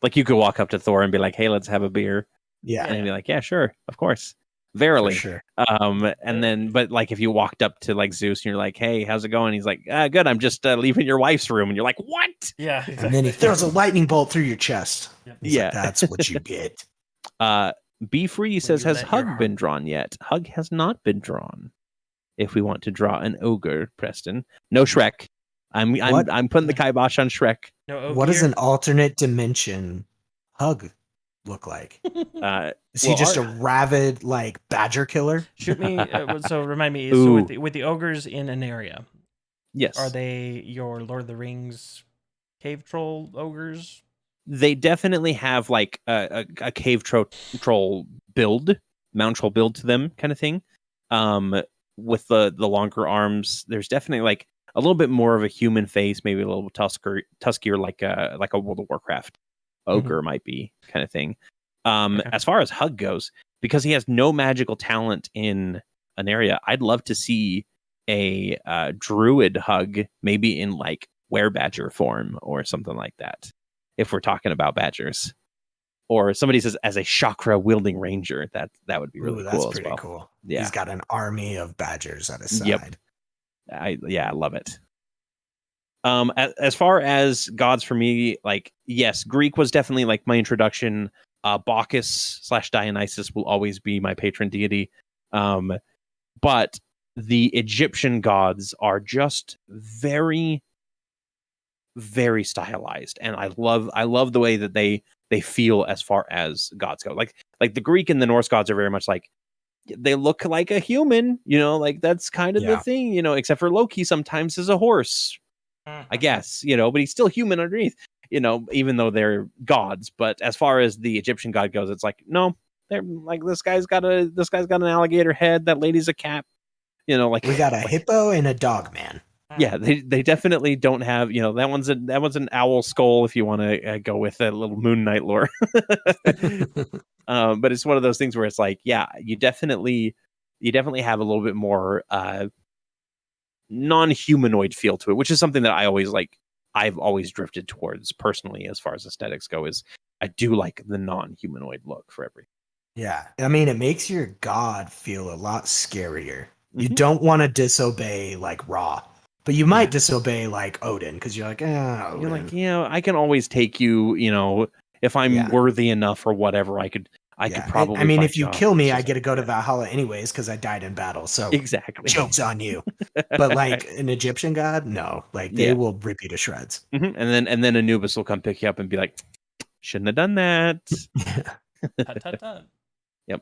Like you could walk up to Thor and be like, "Hey, let's have a beer." Yeah, and he'd be like, "Yeah, sure, of course." Verily. For sure. And then, but like if you walked up to like Zeus and you're like, "Hey, how's it going?" He's like, "Good. I'm just leaving your wife's room." And you're like, "What?" Yeah. Exactly. And then he throws a lightning bolt through your chest. Yeah. Like, that's what you get. Be Free says, "Has Hug been drawn yet?" Hug has not been drawn. If we want to draw an ogre, Preston, no Shrek. I'm putting the kibosh on Shrek. No ogre. What does an alternate dimension Hug look like? Is he just a rabid like badger killer? Shoot me. So remind me. Ooh. So with the ogres in Aneria, yes, are they your Lord of the Rings cave troll ogres? They definitely have like a cave troll build, mound troll build to them, kind of thing. With the longer arms, there's definitely like a little bit more of a human face, maybe a little tuskier, like a World of Warcraft ogre might be, kind of thing. Okay. As far as Hug goes, because he has no magical talent in an area, I'd love to see a druid Hug, maybe in like werebadger form or something like that, if we're talking about badgers. Or somebody says as a chakra wielding ranger, that would be really cool. That's pretty cool. Yeah, he's got an army of badgers at his side. Yep. I love it. As far as gods for me, like, yes, Greek was definitely like my introduction. Bacchus / Dionysus will always be my patron deity. But the Egyptian gods are just very, very stylized, and I love the way that they feel as far as gods go. Like the Greek and the Norse gods are very much like, they look like a human, like that's kind of the thing, except for Loki sometimes is a horse, I guess, but he's still human underneath, even though they're gods. But as far as the Egyptian god goes, it's like, no, they're like, this guy's got an alligator head, that lady's a cat, like we got a hippo and a dog man. Yeah, they definitely don't have, that one's an owl skull if you want to go with a little Moon Knight lore. But it's one of those things where it's like, yeah, you definitely have a little bit more non-humanoid feel to it, which is something that I've always drifted towards personally as far as aesthetics go. Is I do like the non-humanoid look for everything. Yeah, I mean, it makes your god feel a lot scarier. You don't want to disobey like Ra. But you might disobey like Odin because you're like, Odin. You're like, I can always take you, if I'm worthy enough or whatever, I could probably. I mean, if you kill me, I get to go to Valhalla anyways because I died in battle. So exactly, joke's on you. But like an Egyptian god, no, like they will rip you to shreds. And then Anubis will come pick you up and be like, shouldn't have done that. Tut, tut, tut. Yep.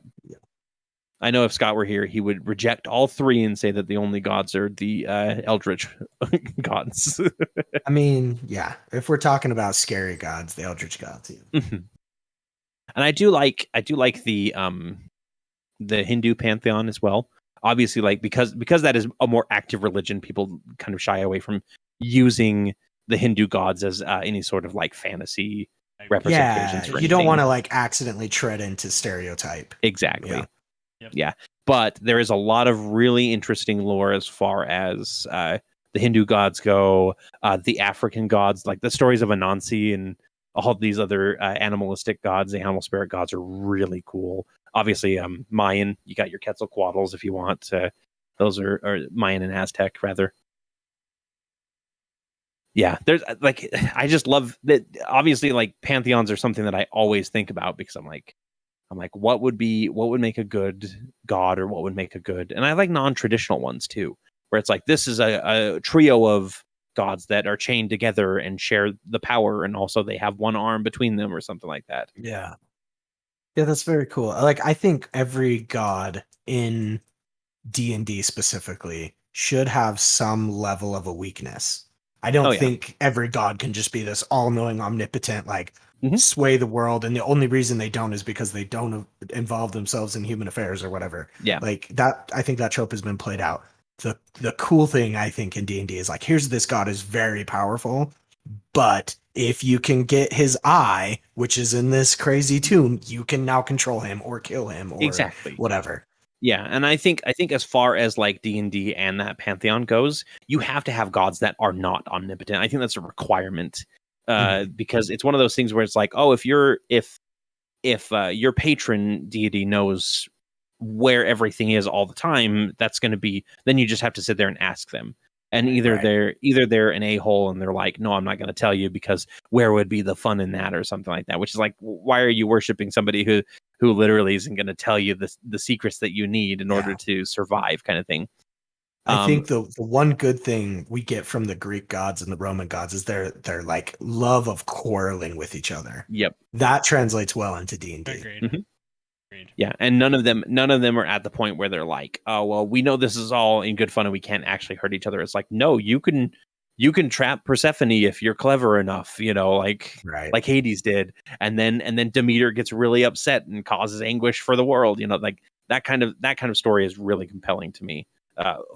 I know if Scott were here, he would reject all 3 and say that the only gods are the eldritch gods. I mean, yeah, if we're talking about scary gods, the eldritch gods. Yeah. And I do like the Hindu pantheon as well. Obviously, like because that is a more active religion, people kind of shy away from using the Hindu gods as any sort of like fantasy representations. Yeah, you don't want to like accidentally tread into stereotype. Exactly. Yeah. Yep. Yeah, but there is a lot of really interesting lore as far as the Hindu gods go, the African gods, like the stories of Anansi and all these other animalistic gods, the animal spirit gods are really cool. Obviously, Mayan, you got your Quetzalcoatl's if you want. Those are Mayan and Aztec, rather. Yeah, there's like, I just love that. Obviously, like pantheons are something that I always think about because I'm like, what would make a good god, or what would make a good, and I like non-traditional ones too, where it's like, this is a trio of gods that are chained together and share the power, and also they have one arm between them or something like that. Yeah. Yeah, that's very cool. Like, I think every god in D&D specifically should have some level of a weakness. I don't think every god can just be this all-knowing, omnipotent, like, sway the world, and the only reason they don't is because they don't involve themselves in human affairs or whatever. Yeah. Like, that, I think that trope has been played out. The cool thing, I think, in D&D is, like, here's this god is very powerful, but if you can get his eye, which is in this crazy tomb, you can now control him or kill him or whatever. Yeah, and I think as far as like D&D and that pantheon goes, you have to have gods that are not omnipotent. I think that's a requirement, because it's one of those things where it's like, oh, if your patron deity knows where everything is all the time, that's going to be, then you just have to sit there and ask them. And either they're an a-hole and they're like, no, I'm not going to tell you because where would be the fun in that or something like that, which is like, why are you worshiping somebody who literally isn't going to tell you the secrets that you need in order to survive, kind of thing. I think the one good thing we get from the Greek gods and the Roman gods is their like love of quarreling with each other. Yep. That translates well into D&D. Agreed. Mm-hmm. Yeah, and none of them are at the point where they're like, oh, well, we know this is all in good fun and we can't actually hurt each other. It's like, no, you can trap Persephone if you're clever enough, like Hades did, and then Demeter gets really upset and causes anguish for the world, like that kind of story is really compelling to me,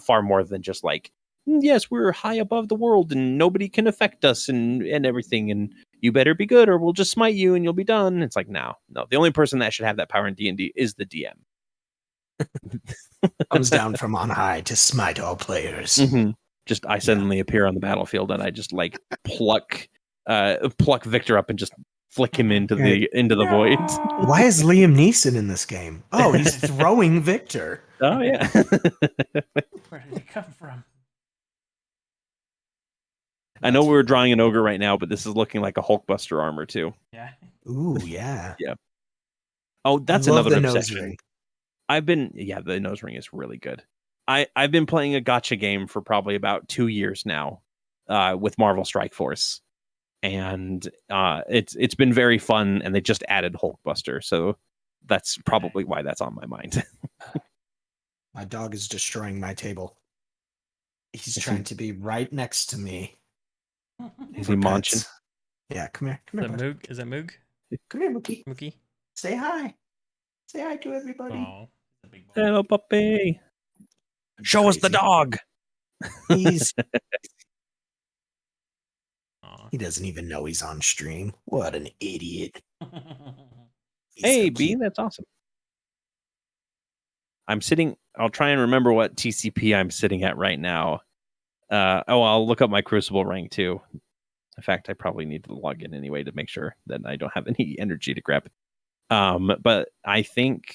far more than just like, yes, we're high above the world and nobody can affect us and everything, and you better be good or we'll just smite you and you'll be done. It's like, no, the only person that should have that power in D&D is the DM. Comes down from on high to smite all players. Mm-hmm. Just I suddenly appear on the battlefield and I just like pluck Victor up and just flick him into the void. Why is Liam Neeson in this game? Oh, he's throwing Victor. Oh yeah. Where did he come from? I know we're drawing an ogre right now, but this is looking like a Hulkbuster armor too. Yeah. Ooh, yeah. Yeah. Oh, that's another obsession. Nose ring. The nose ring is really good. I've been playing a gacha game for probably about 2 years now, with Marvel Strike Force, and it's been very fun. And they just added Hulkbuster, so that's probably why that's on my mind. My dog is destroying my table. He's trying to be right next to me. Is he munching? Yeah, come here. Is that Moog? Come here, Mookie. Mookie? Say hi. Say hi to everybody. Oh, hello, puppy. Show us the dog. He doesn't even know he's on stream. What an idiot. Hey, so B, that's awesome. I'll try and remember what TCP I'm sitting at right now. I'll look up my Crucible rank too. In fact, I probably need to log in anyway to make sure that I don't have any energy to grab. But I think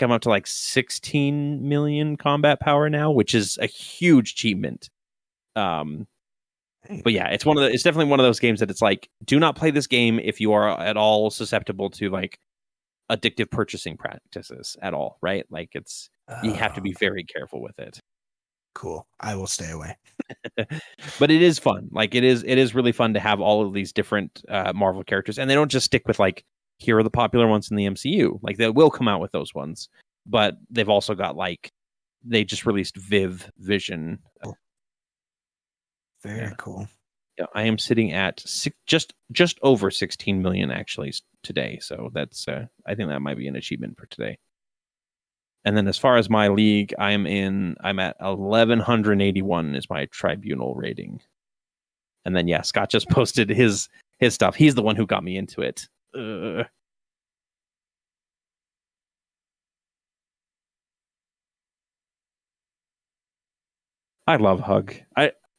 I'm up to like 16 million combat power now, which is a huge achievement. But yeah, it's definitely one of those games that it's like, do not play this game if you are at all susceptible to like addictive purchasing practices at all, right? Like you have to be very careful with it. Cool. I will stay away. But it is fun. Like it is really fun to have all of these different Marvel characters, and they don't just stick with like, here are the popular ones in the MCU. Like they will come out with those ones, but they've also got like, they just released Vision. Very cool. Yeah, I am sitting at just over 16 million actually today. So that's I think that might be an achievement for today. And then as far as my league, I'm at 1181 is my tribunal rating. And then yeah, Scott just posted his stuff. He's the one who got me into it. I love Hug.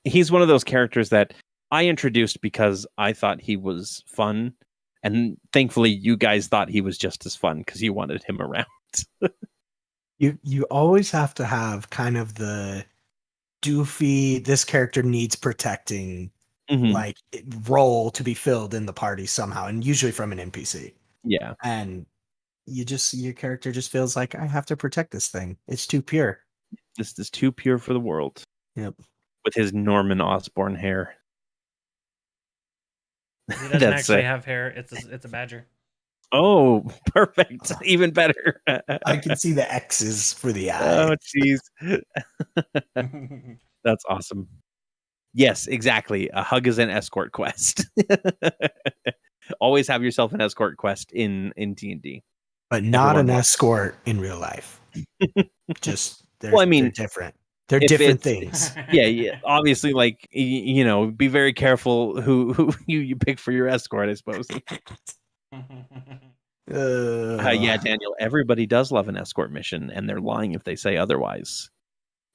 He's one of those characters that I introduced because I thought he was fun, and thankfully you guys thought he was just as fun because you wanted him around. You always have to have kind of the doofy, this character needs protecting, like role to be filled in the party somehow, and usually from an NPC. Yeah. And your character just feels like, I have to protect this thing. It's too pure. This is too pure for the world. Yep. with his Norman Osborn hair. He doesn't actually have hair. It's a badger. Oh, perfect. Even better. I can see the X's for the eyes. Oh, jeez. That's awesome. Yes, exactly. A hug is an escort quest. Always have yourself an escort quest in D&D. But not an escort in real life. Just they're different. They're different things. Yeah. Obviously, like be very careful who you pick for your escort, I suppose. Yeah, Daniel. Everybody does love an escort mission, and they're lying if they say otherwise.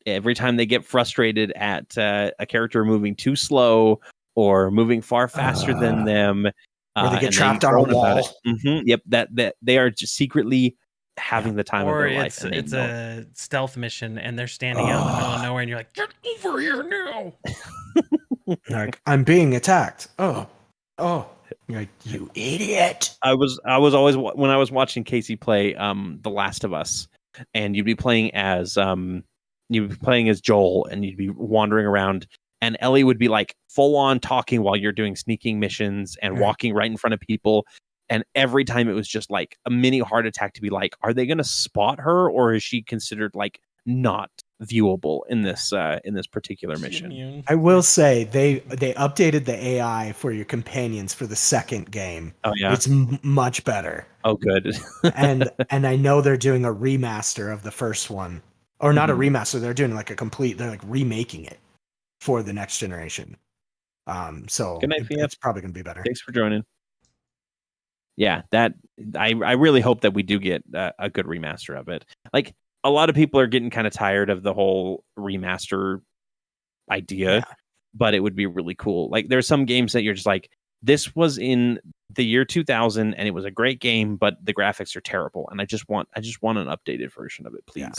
Every time they get frustrated at a character moving too slow or moving far faster than them, or they get trapped on a wall. Yep, that they are just secretly having the time of their life. Or it's a stealth mission, and they're standing out in the middle of nowhere, and you're like, "Get over here now!" Like, I'm being attacked. Oh, you're like, you idiot! I was always, when I was watching Casey play The Last of Us, and you'd be playing as Joel, and you'd be wandering around, and Ellie would be like full on talking while you're doing sneaking missions and walking right in front of people. And every time it was just like a mini heart attack to be like, are they going to spot her, or is she considered like not viewable in this particular mission? I will say they updated the AI for your companions for the second game. Oh yeah, it's much better. Oh good. and I know they're doing a remaster of the first one, or not a remaster. They're doing like they're like remaking it for the next generation. So good night, it's probably gonna be better. Thanks for joining. Yeah, that I really hope that we do get a good remaster of it. Like, a lot of people are getting kind of tired of the whole remaster idea, but it would be really cool. Like, there's some games that you're just like, this was in the year 2000 and it was a great game, but the graphics are terrible, and I just want an updated version of it, please. Yeah.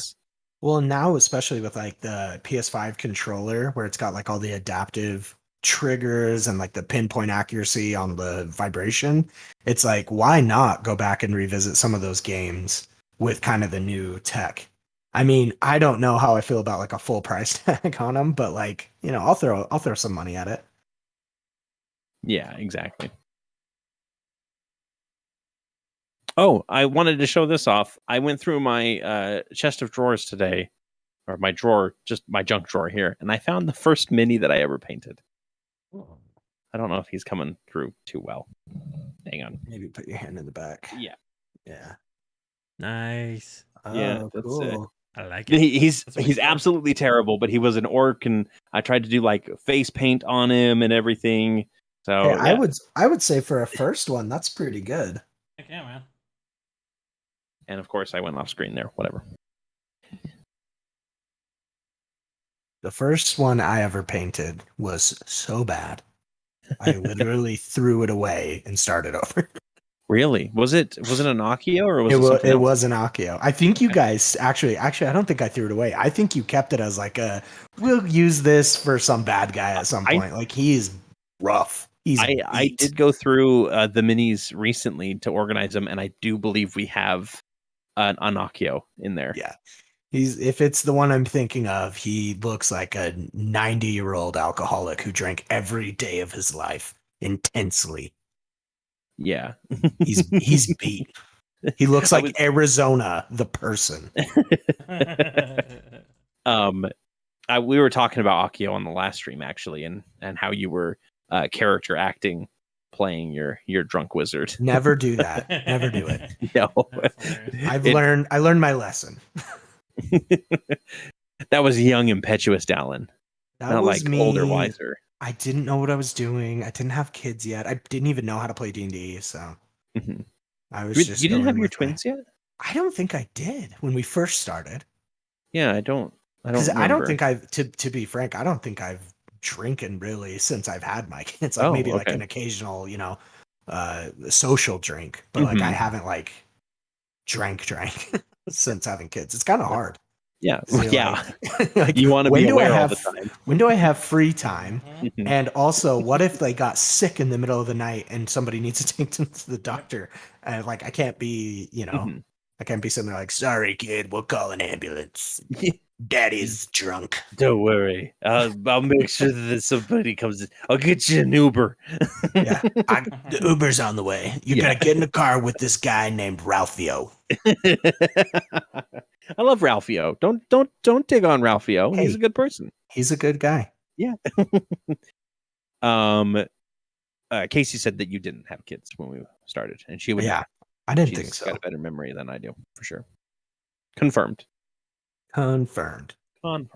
Well, now especially with like the PS5 controller, where it's got like all the adaptive triggers and like the pinpoint accuracy on the vibration, it's like, why not go back and revisit some of those games with kind of the new tech? I mean, I don't know how I feel about like a full price tag on them, but like, I'll throw some money at it. Yeah, exactly. Oh, I wanted to show this off. I went through my chest of drawers today, or my drawer, just my junk drawer here, and I found the first mini that I ever painted. I don't know if he's coming through too well. Hang on. Maybe put your hand in the back. Yeah. Nice. Yeah, that's cool. I like it. He's absolutely terrible, but he was an orc, and I tried to do like face paint on him and everything. So hey, yeah. I would say for a first one, that's pretty good. Heck yeah, man. And of course, I went off screen there. Whatever. The first one I ever painted was so bad. I literally threw it away and started over. Really? Was it an Akio, or was it was an Akio? I think you guys actually I don't think I threw it away. I think you kept it as like we'll use this for some bad guy at some point. Like, he is rough. I did go through the minis recently to organize them, and I do believe we have an Akio in there. Yeah. If it's the one I'm thinking of, he looks like a 90-year-old alcoholic who drank every day of his life intensely. Yeah. he's beat. He looks like Arizona, the person. We were talking about Akio on the last stream, actually, and how you were character acting, playing your drunk wizard. Never do that. Never do it. No. I learned my lesson. That was young, impetuous Dallin. Not like me. Older, wiser. I didn't know what I was doing. I didn't have kids yet. I didn't even know how to play D&D. So I was just. You didn't have your twins yet? I don't think I did when we first started. Yeah, I don't. I don't think I've. To be frank, I don't think I've drinking really since I've had my kids. Like, maybe like an occasional, social drink, but like I haven't like drank since having kids. It's kind of hard. Yeah. Like, you want to be aware all the time. When do I have free time? And also, what if they got sick in the middle of the night and somebody needs to take them to the doctor? And I can't be, I can't be sitting there like, sorry, kid, we'll call an ambulance. Daddy's drunk. Don't worry. I'll make sure that somebody comes in. I'll get you an Uber. Yeah, the Uber's on the way. You're gonna get in a car with this guy named Ralphio. I love Ralphio. Don't dig on Ralphio. Hey, he's a good person. He's a good guy. Yeah. Casey said that you didn't have kids when we started, and she would. Yeah, I didn't She's think so. got a better memory than I do, for sure. Confirmed. All right.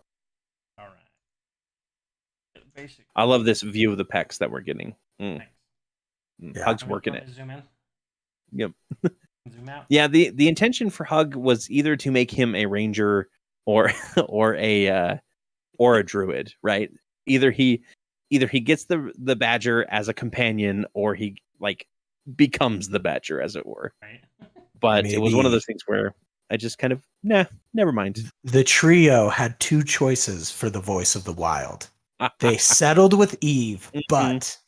Basically, I love this view of the pecs that we're getting. Yeah. Hug's working it. Zoom in. Yep. Zoom out. Yeah, the intention for Hug was either to make him a ranger or a druid, right? Either he gets the badger as a companion, or he like becomes the badger, as it were. Right. But it was one of those things where I just kind of never mind. The trio had two choices for the voice of the wild. They settled with Eve, but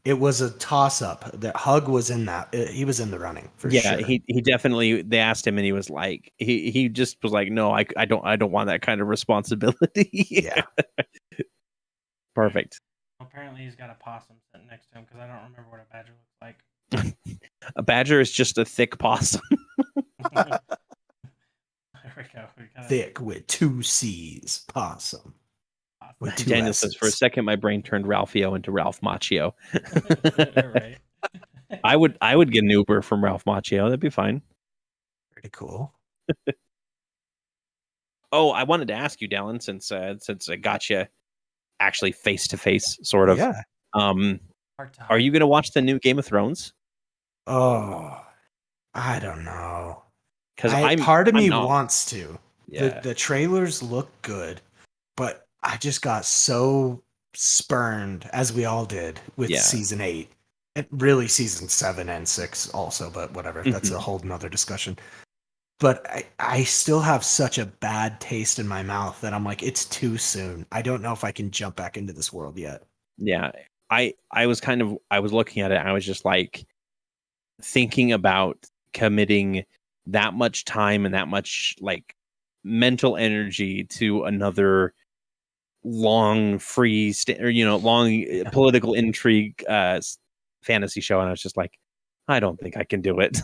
it was a toss-up. That Hug was in that. He was in the running for sure. Yeah, he definitely. They asked him, and he was like, he just was like, no, I don't want that kind of responsibility. Yeah. Perfect. Apparently, he's got a possum sitting next to him because I don't remember what a badger looks like. A badger is just a thick possum. There we go. Thick with two C's, possum. With two Daniel S's. says, for a second, my brain turned Ralphio into Ralph Macchio. Right. I would get an Uber from Ralph Macchio. That'd be fine. Pretty cool. Oh, I wanted to ask you, Dallin, since I got you actually face to face, sort of. Yeah. Are you gonna watch the new Game of Thrones? Oh, I don't know. Because part of me wants to. Yeah. The trailers look good, but I just got so spurned, as we all did, with season 8. And really season 7 and 6 also, but whatever. That's a whole nother discussion. But I still have such a bad taste in my mouth that I'm like, it's too soon. I don't know if I can jump back into this world yet. Yeah. I was looking at it. I was just like thinking about committing that much time and that much like mental energy to another long political intrigue fantasy show, and I was just like, I don't think I can do it.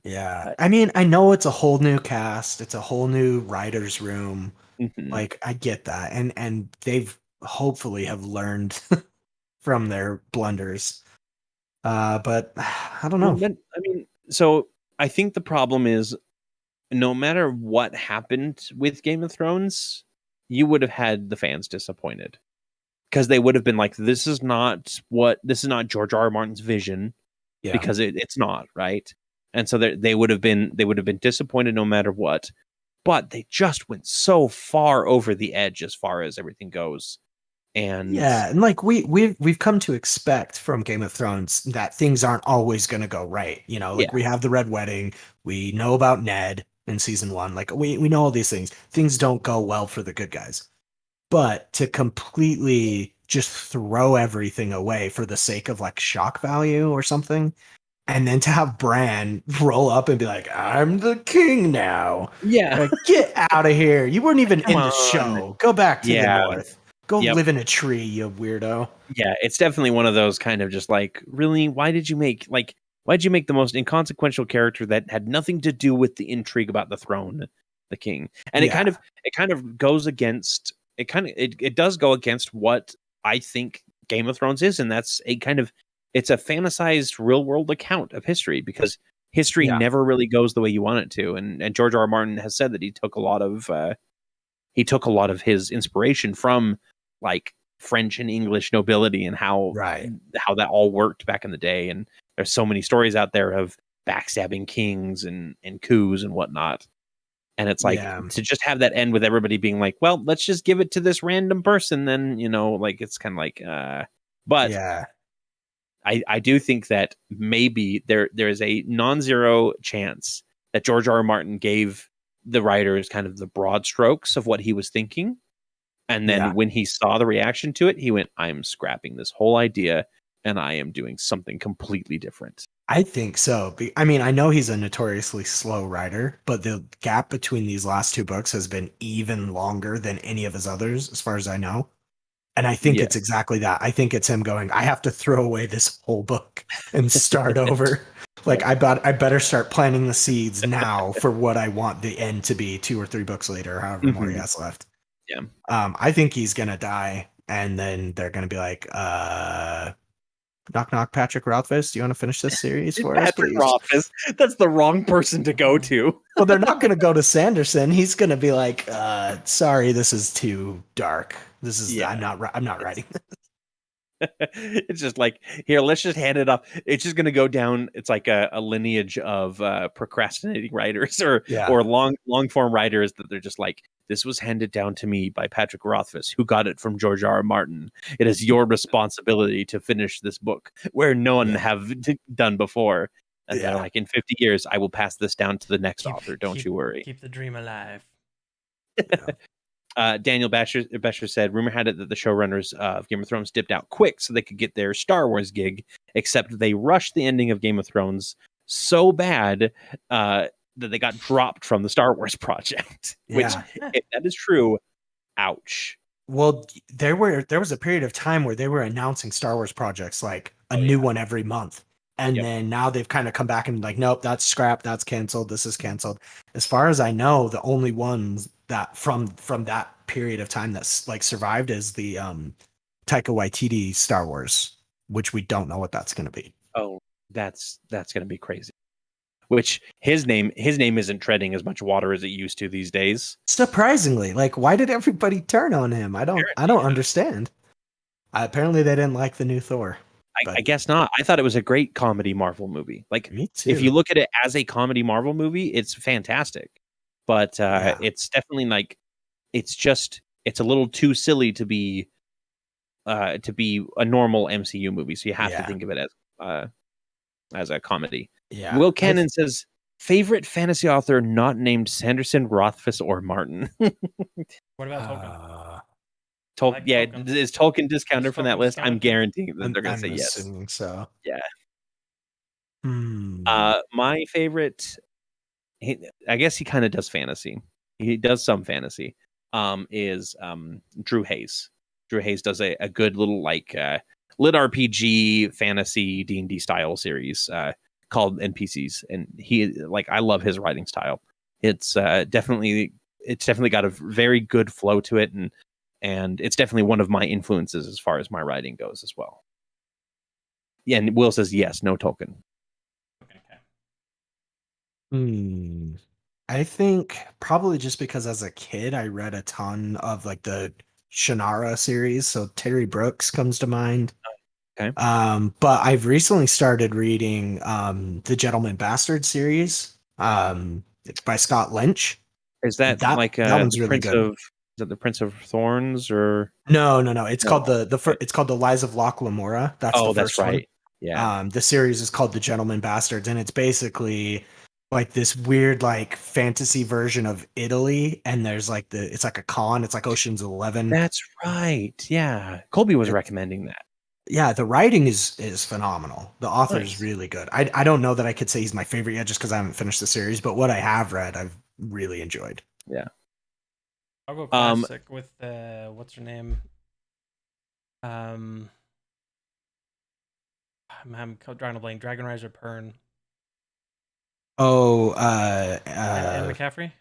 Yeah, I mean, I know it's a whole new cast, it's a whole new writer's room. Like, I get that, and they've hopefully have learned from their blunders, but I don't know. I mean, so I think the problem is, no matter what happened with Game of Thrones, you would have had the fans disappointed, because they would have been like, this is not George R.R. Martin's vision, because it's not, right? And so they would have been disappointed no matter what. But they just went so far over the edge as far as everything goes. And like we've come to expect from Game of Thrones that things aren't always going to go right. You know, like we have the Red Wedding, we know about Ned in season 1. Like we know all these things. Things don't go well for the good guys. But to completely just throw everything away for the sake of like shock value or something, and then to have Bran roll up and be like, I'm the king now. Yeah. Like, get out of here. You weren't even in the show. Go back to the north. Go live in a tree, you weirdo. Yeah, it's definitely one of those kind of just like, really, why'd you make the most inconsequential character that had nothing to do with the intrigue about the throne, the king? And it kind of goes against, it does go against what I think Game of Thrones is, and that's it's a fantasized real world account of history, because history never really goes the way you want it to. And George R.R. Martin has said that he took a lot of his inspiration from like French and English nobility and how that all worked back in the day. And there's so many stories out there of backstabbing kings and coups and whatnot. And it's like, to just have that end with everybody being like, well, let's just give it to this random person, then, like, it's kind of like, but I do think that maybe there is a non-zero chance that George R.R. Martin gave the writers kind of the broad strokes of what he was thinking. And then when he saw the reaction to it, he went, I'm scrapping this whole idea and I am doing something completely different. I think so. I mean, I know he's a notoriously slow writer, but the gap between these last two books has been even longer than any of his others, as far as I know. And I think Yeah. it's exactly that. I think it's him going, I have to throw away this whole book and start over. Like I better start planting the seeds now for what I want the end to be 2 or 3 books later, however more he has left. Yeah. I think he's gonna die, and then they're gonna be like, knock knock, Patrick Rothfuss, do you want to finish this series for us, Patrick please? Rothfuss. That's the wrong person to go to. Well, they're not gonna go to Sanderson. He's gonna be like, sorry, this is too dark. This is I'm not writing this. It's just like, here, let's just hand it off. It's just going to go down. It's like a lineage of procrastinating writers or long form writers that they're just like, this was handed down to me by Patrick Rothfuss, who got it from George R. R. Martin. It is your responsibility to finish this book where no one have done before. And they're like, in 50 years, I will pass this down to the next author. Don't you worry. Keep the dream alive. Daniel Besher said, rumor had it that the showrunners of Game of Thrones dipped out quick so they could get their Star Wars gig, except they rushed the ending of Game of Thrones so bad that they got dropped from the Star Wars project. Which, if that is true, ouch. Well, there was a period of time where they were announcing Star Wars projects like a new one every month. And then now they've kind of come back and like, nope, that's scrapped, that's canceled, this is canceled. As far as I know, the only ones that from that period of time that's like survived is the Taika Waititi Star Wars, which we don't know what that's going to be. Oh, that's going to be crazy. Which his name isn't treading as much water as it used to these days. Surprisingly, like why did everybody turn on him? I don't understand. Apparently they didn't like the new Thor. I guess not. I thought it was a great comedy Marvel movie. Like, me too. If you look at it as a comedy Marvel movie, it's fantastic. But it's definitely like it's a little too silly to be a normal MCU movie. So you have to think of it as a comedy. Yeah. Will Cannon says, favorite fantasy author not named Sanderson, Rothfuss, or Martin. What about Tolkien? Tolkien. Is Tolkien discounted from that list? I'm guaranteeing that they're going to say yes. Assuming so. Yeah. My favorite, I guess he kind of does fantasy. He does some fantasy. Is Drew Hayes. Drew Hayes does a good little like lit RPG fantasy D&D style series called NPCs, and I love his writing style. It's definitely got a very good flow to it, and it's definitely one of my influences as far as my writing goes as well. Yeah, and Will says yes, no Tolkien. I think probably just because as a kid I read a ton of like the Shannara series, so Terry Brooks comes to mind. Okay. But I've recently started reading the Gentleman Bastard series. It's by Scott Lynch. Is that like that one's really good? Is it the Prince of Thorns or no? It's called it's called The Lies of Locke Lamora. That's the first right. one. Yeah. The series is called The Gentleman Bastards, and it's basically like this weird like fantasy version of Italy, and there's like it's like a con. It's like Ocean's 11. That's right. Yeah, Colby was recommending that. Yeah, the writing is phenomenal. The author is really good. I don't know that I could say he's my favorite yet, just because I haven't finished the series. But what I have read, I've really enjoyed. Yeah. I'll go classic with what's her name? I'm drawing a blank. Dragon Riser Pern. Oh, Anne McCaffrey.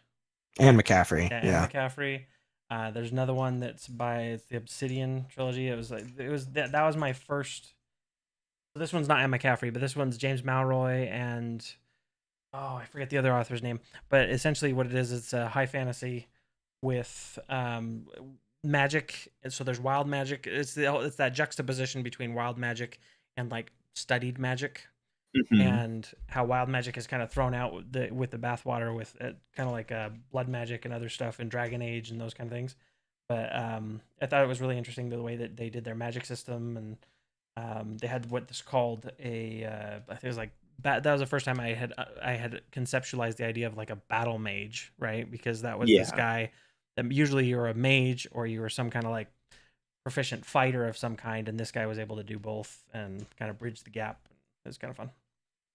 Anne McCaffrey. Yeah. Anne McCaffrey. There's another one that's by the Obsidian trilogy. That was my first. So this one's not Anne McCaffrey, but this one's James Malroy and I forget the other author's name. But essentially, what it is, it's a high fantasy with magic. So there's wild magic. It's that juxtaposition between wild magic and like studied magic. Mm-hmm. And how wild magic is kind of thrown out with the bathwater with kind of like blood magic and other stuff in Dragon Age and those kind of things. But I thought it was really interesting the way that they did their magic system, and they had what's called I think it was like that was the first time I had conceptualized the idea of like a battle mage, right? Because that was this guy that usually you're a mage or you were some kind of like proficient fighter of some kind, and this guy was able to do both and kind of bridge the gap. It was kind of fun.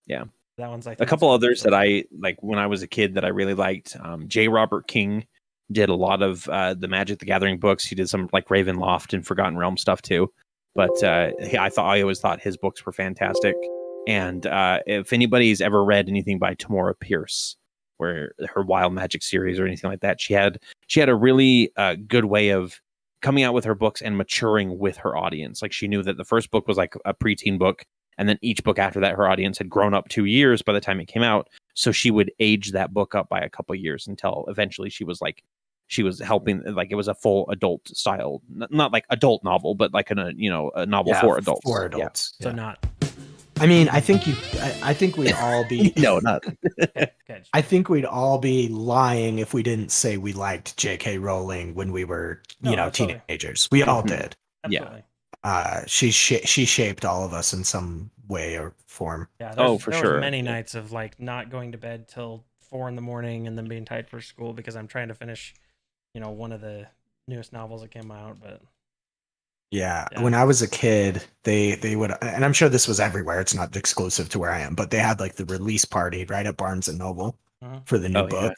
Yeah. That one's, I think, a couple others that I like when I was a kid that I really liked. J. Robert King did a lot of the Magic the Gathering books. He did some like Ravenloft and Forgotten Realm stuff too. But I always thought his books were fantastic. And if anybody's ever read anything by Tamora Pierce, where her Wild Magic series or anything like that, she had a really good way of coming out with her books and maturing with her audience. Like, she knew that the first book was like a preteen book, and then each book after that, her audience had grown up 2 years by the time it came out. So she would age that book up by a couple of years until eventually she was helping, like, it was a full adult style, not like adult novel, but like a novel for adults. For adults. Yeah. So not. I mean, I think we'd all be no, not. I think we'd all be lying if we didn't say we liked J.K. Rowling when we were, absolutely. teenagers. We all did. Absolutely. Yeah. She shaped all of us in some way or form. Yeah. There was many nights of like not going to bed till 4 a.m. and then being tired for school because I'm trying to finish, one of the newest novels that came out, but. Yeah, when I was a kid, they would, and I'm sure this was everywhere. It's not exclusive to where I am, but they had like the release party right at Barnes and Noble for the new book,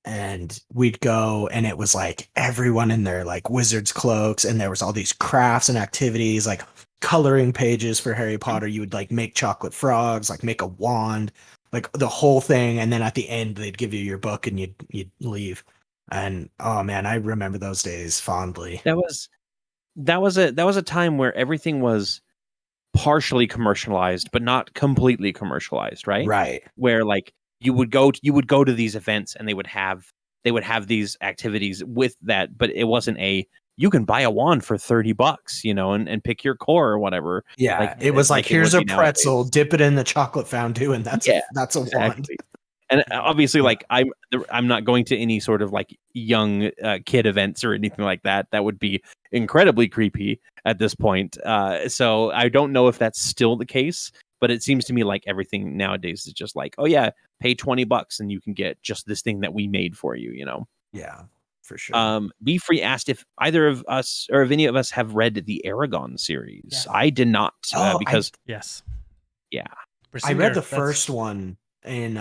and we'd go, and it was like everyone in their like wizard's cloaks, and there was all these crafts and activities, like coloring pages for Harry Potter. You would like make chocolate frogs, like make a wand, like the whole thing, and then at the end they'd give you your book, and you'd leave. And oh man, I remember those days fondly. That was a time where everything was partially commercialized, but not completely commercialized, right? Right. Where like you would go to these events and they would have these activities with that, but it wasn't you can buy a wand for $30, and pick your core or whatever. Yeah, like, it was like here's a pretzel, nowadays. Dip it in the chocolate fondue, and that's a wand. And obviously, like I'm not going to any sort of like young kid events or anything like that. That would be incredibly creepy at this point. So I don't know if that's still the case, but it seems to me like everything nowadays is just like, oh yeah, pay $20 and you can get just this thing that we made for you. Yeah, for sure. Be Free asked if either of us or if any of us have read the Aragon series. Yes. I did not because yes, yeah, I read the first one in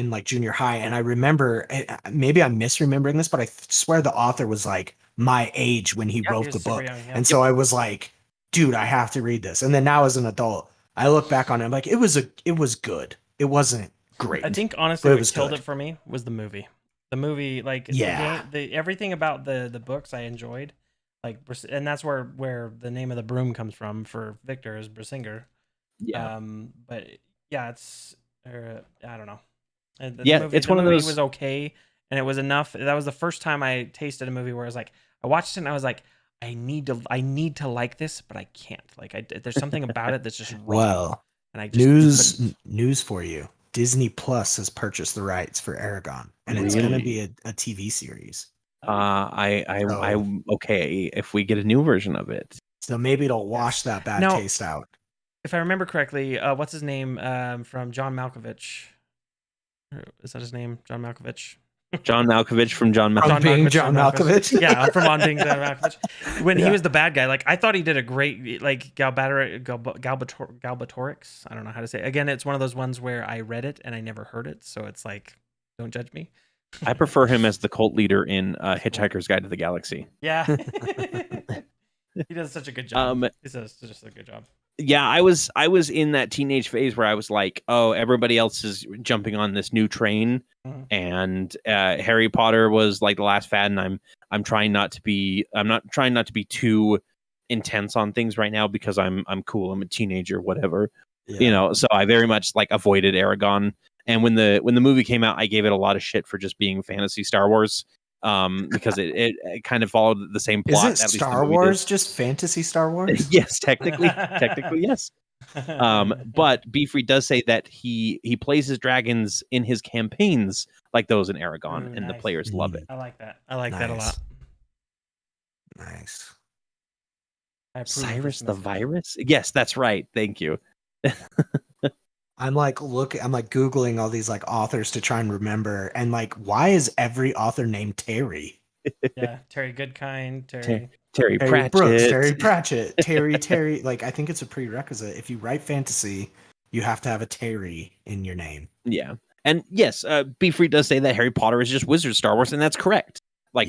like junior high, and I remember, maybe I'm misremembering this, but I swear the author was like my age when he wrote the book, and so I was like, dude, I have to read this. And then now as an adult, I look back on it, I'm like, it was good. It wasn't great. I think honestly what killed it for me was the movie. The movie, like, the everything about the books I enjoyed, like, and that's where the name of the broom comes from for Victor is Brisinger. Yeah. But yeah, it's. I don't know. It's one of those. It was okay, and it was enough. That was the first time I tasted a movie where I was like, I watched it and I was like, I need to like this, but I can't. Like, there's something about it that's just wrong. Well, and I just news for you. Disney Plus has purchased the rights for Aragon, and it's going to be a TV series. I'm okay if we get a new version of it. So maybe it'll wash that bad taste out. If I remember correctly, what's his name from John Malkovich? Is that his name? John Malkovich? John Malkovich from John Malkovich. John Malkovich. Yeah, from On Being John Malkovich. When he was the bad guy, like, I thought he did a great, like, Galbatorix. I don't know how to say it. Again, it's one of those ones where I read it and I never heard it, so it's like, don't judge me. I prefer him as the cult leader in Hitchhiker's Guide to the Galaxy. Yeah. He does such a good job. He does just a good job. Yeah, I was in that teenage phase where I was like, oh, everybody else is jumping on this new train, and Harry Potter was like the last fad, and I'm trying not to be too intense on things right now because I'm cool, I'm a teenager, whatever. Yeah. So I very much like avoided Aragon. And when the movie came out, I gave it a lot of shit for just being fantasy Star Wars. Because it kind of followed the same plot. Is it Star Wars just fantasy Star Wars? Yes, technically yes. But Beefree does say that he plays his dragons in his campaigns like those in Aragon, and nice. The players love it. I like that. I like that a lot. Nice. Cyrus the Virus? Yes, that's right. Thank you. I'm like Googling all these like authors to try and remember, and like, why is every author named Terry? Yeah, Terry Goodkind, Terry Pratchett, Brooks, Terry Pratchett, Terry. Like, I think it's a prerequisite if you write fantasy. You have to have a Terry in your name. Yeah. And yes, Be Free does say that Harry Potter is just Wizard Star Wars, and that's correct. Like,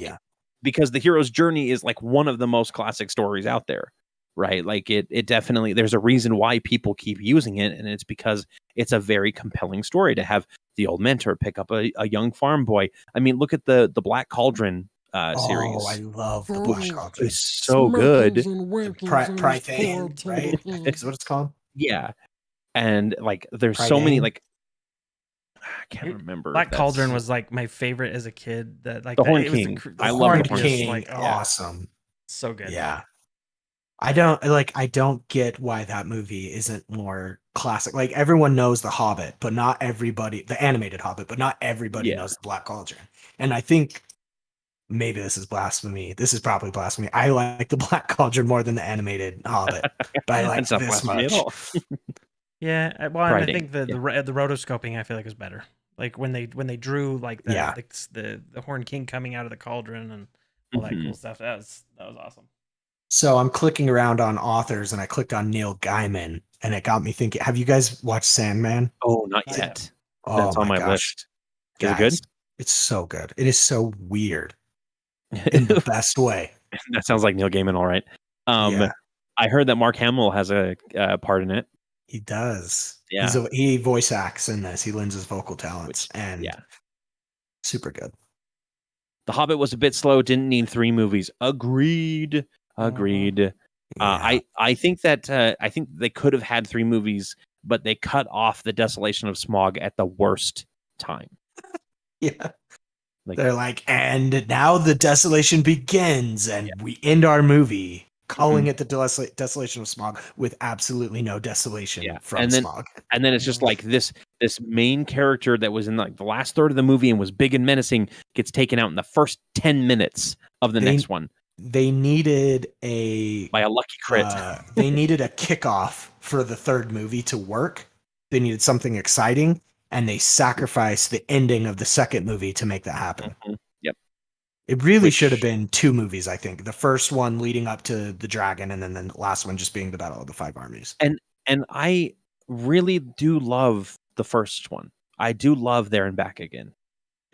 because the hero's journey is like one of the most classic stories out there, right? Like it definitely, there's a reason why people keep using it, and it's because it's a very compelling story to have the old mentor pick up a young farm boy. I mean, look at the Black Cauldron series. Oh, I love the Black Cauldron. It's so good. Prythane, right? Is what it's called. Yeah. And like there's so many, like I can't remember. Black Cauldron was like my favorite as a kid. That like the Horn King. I love the Horn King. Like, awesome. So good. Yeah. I don't get why that movie isn't more classic. Like everyone knows The Hobbit, but not everybody, the animated Hobbit, but not everybody knows the Black Cauldron. And I think maybe this is blasphemy. This is probably blasphemy. I like the Black Cauldron more than the animated Hobbit, but I like this much. Yeah, well, and I think the rotoscoping I feel like is better. Like when they drew like the Horn King coming out of the cauldron and all that cool stuff. That was awesome. So I'm clicking around on authors, and I clicked on Neil Gaiman, and it got me thinking. Have you guys watched Sandman? Oh, not yet. Oh, that's on my list. Is it good? It's so good. It is so weird in the best way. That sounds like Neil Gaiman, all right. I heard that Mark Hamill has a part in it. He does. Yeah. He voice acts in this. He lends his vocal talents, super good. The Hobbit was a bit slow. Didn't need 3 movies. Agreed. Yeah. I think that I think they could have had 3 movies, but they cut off the Desolation of Smaug at the worst time. Yeah. They're like, and now the desolation begins, and we end our movie calling it the Desolation of Smaug with absolutely no desolation from Smaug. And then it's just like this main character that was in like the last third of the movie and was big and menacing gets taken out in the first 10 minutes of the next one. They needed by a lucky crit. They needed a kickoff for the third movie to work. They needed something exciting, and they sacrificed the ending of the second movie to make that happen. Yep. It really should have been 2 movies, I think. The first one leading up to the dragon, and then the last one just being the Battle of the 5 Armies. And I really do love the first one. I do love There and Back Again.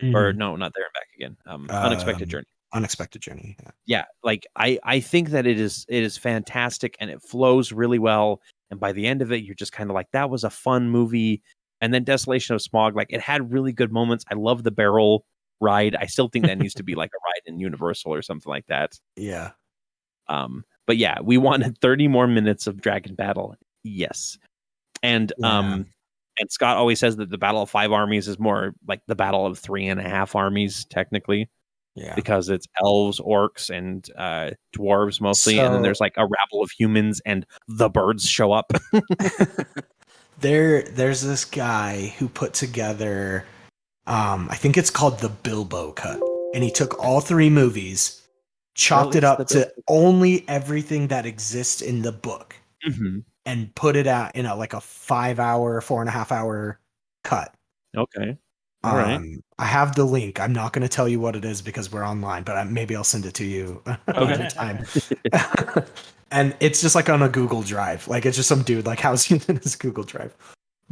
Or no, not There and Back Again. Unexpected Journey. Unexpected Journey. Yeah, like I think that it is fantastic, and it flows really well. And by the end of it, you're just kind of like, that was a fun movie. And then Desolation of Smaug, like it had really good moments. I love the barrel ride. I still think that needs to be like a ride in Universal or something like that. Yeah. But yeah, we wanted 30 more minutes of dragon battle. Yes. And and Scott always says that the Battle of 5 Armies is more like the Battle of 3.5 armies, technically. Yeah. Because it's elves, orcs, and dwarves mostly, and then there's like a rabble of humans, and the birds show up. There's this guy who put together, I think it's called the Bilbo Cut, and he took all 3 movies, chopped it up to only everything that exists in the book, and put it out in a 5-hour, 4.5-hour cut. Okay. All right. I have the link. I'm not going to tell you what it is because we're online, but maybe I'll send it to you another time. And it's just like on a Google Drive. Like it's just some dude like housing in his Google Drive.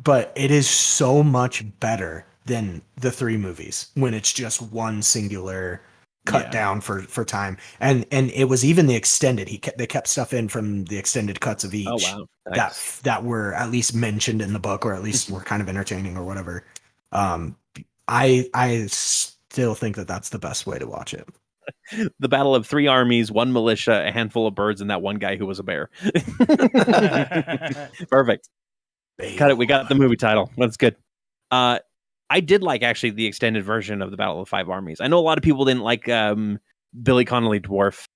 But it is so much better than the 3 movies when it's just one singular cut down for time. And it was even the extended. They kept stuff in from the extended cuts of each. Oh wow. Nice. that were at least mentioned in the book, or at least were kind of entertaining or whatever. I still think that that's the best way to watch it. The Battle of 3 Armies, 1 militia, a handful of birds, and that one guy who was a bear. Perfect. Cut it. We got the movie title. That's good. I did like actually the extended version of the Battle of 5 Armies. I know a lot of people didn't like Billy Connolly Dwarf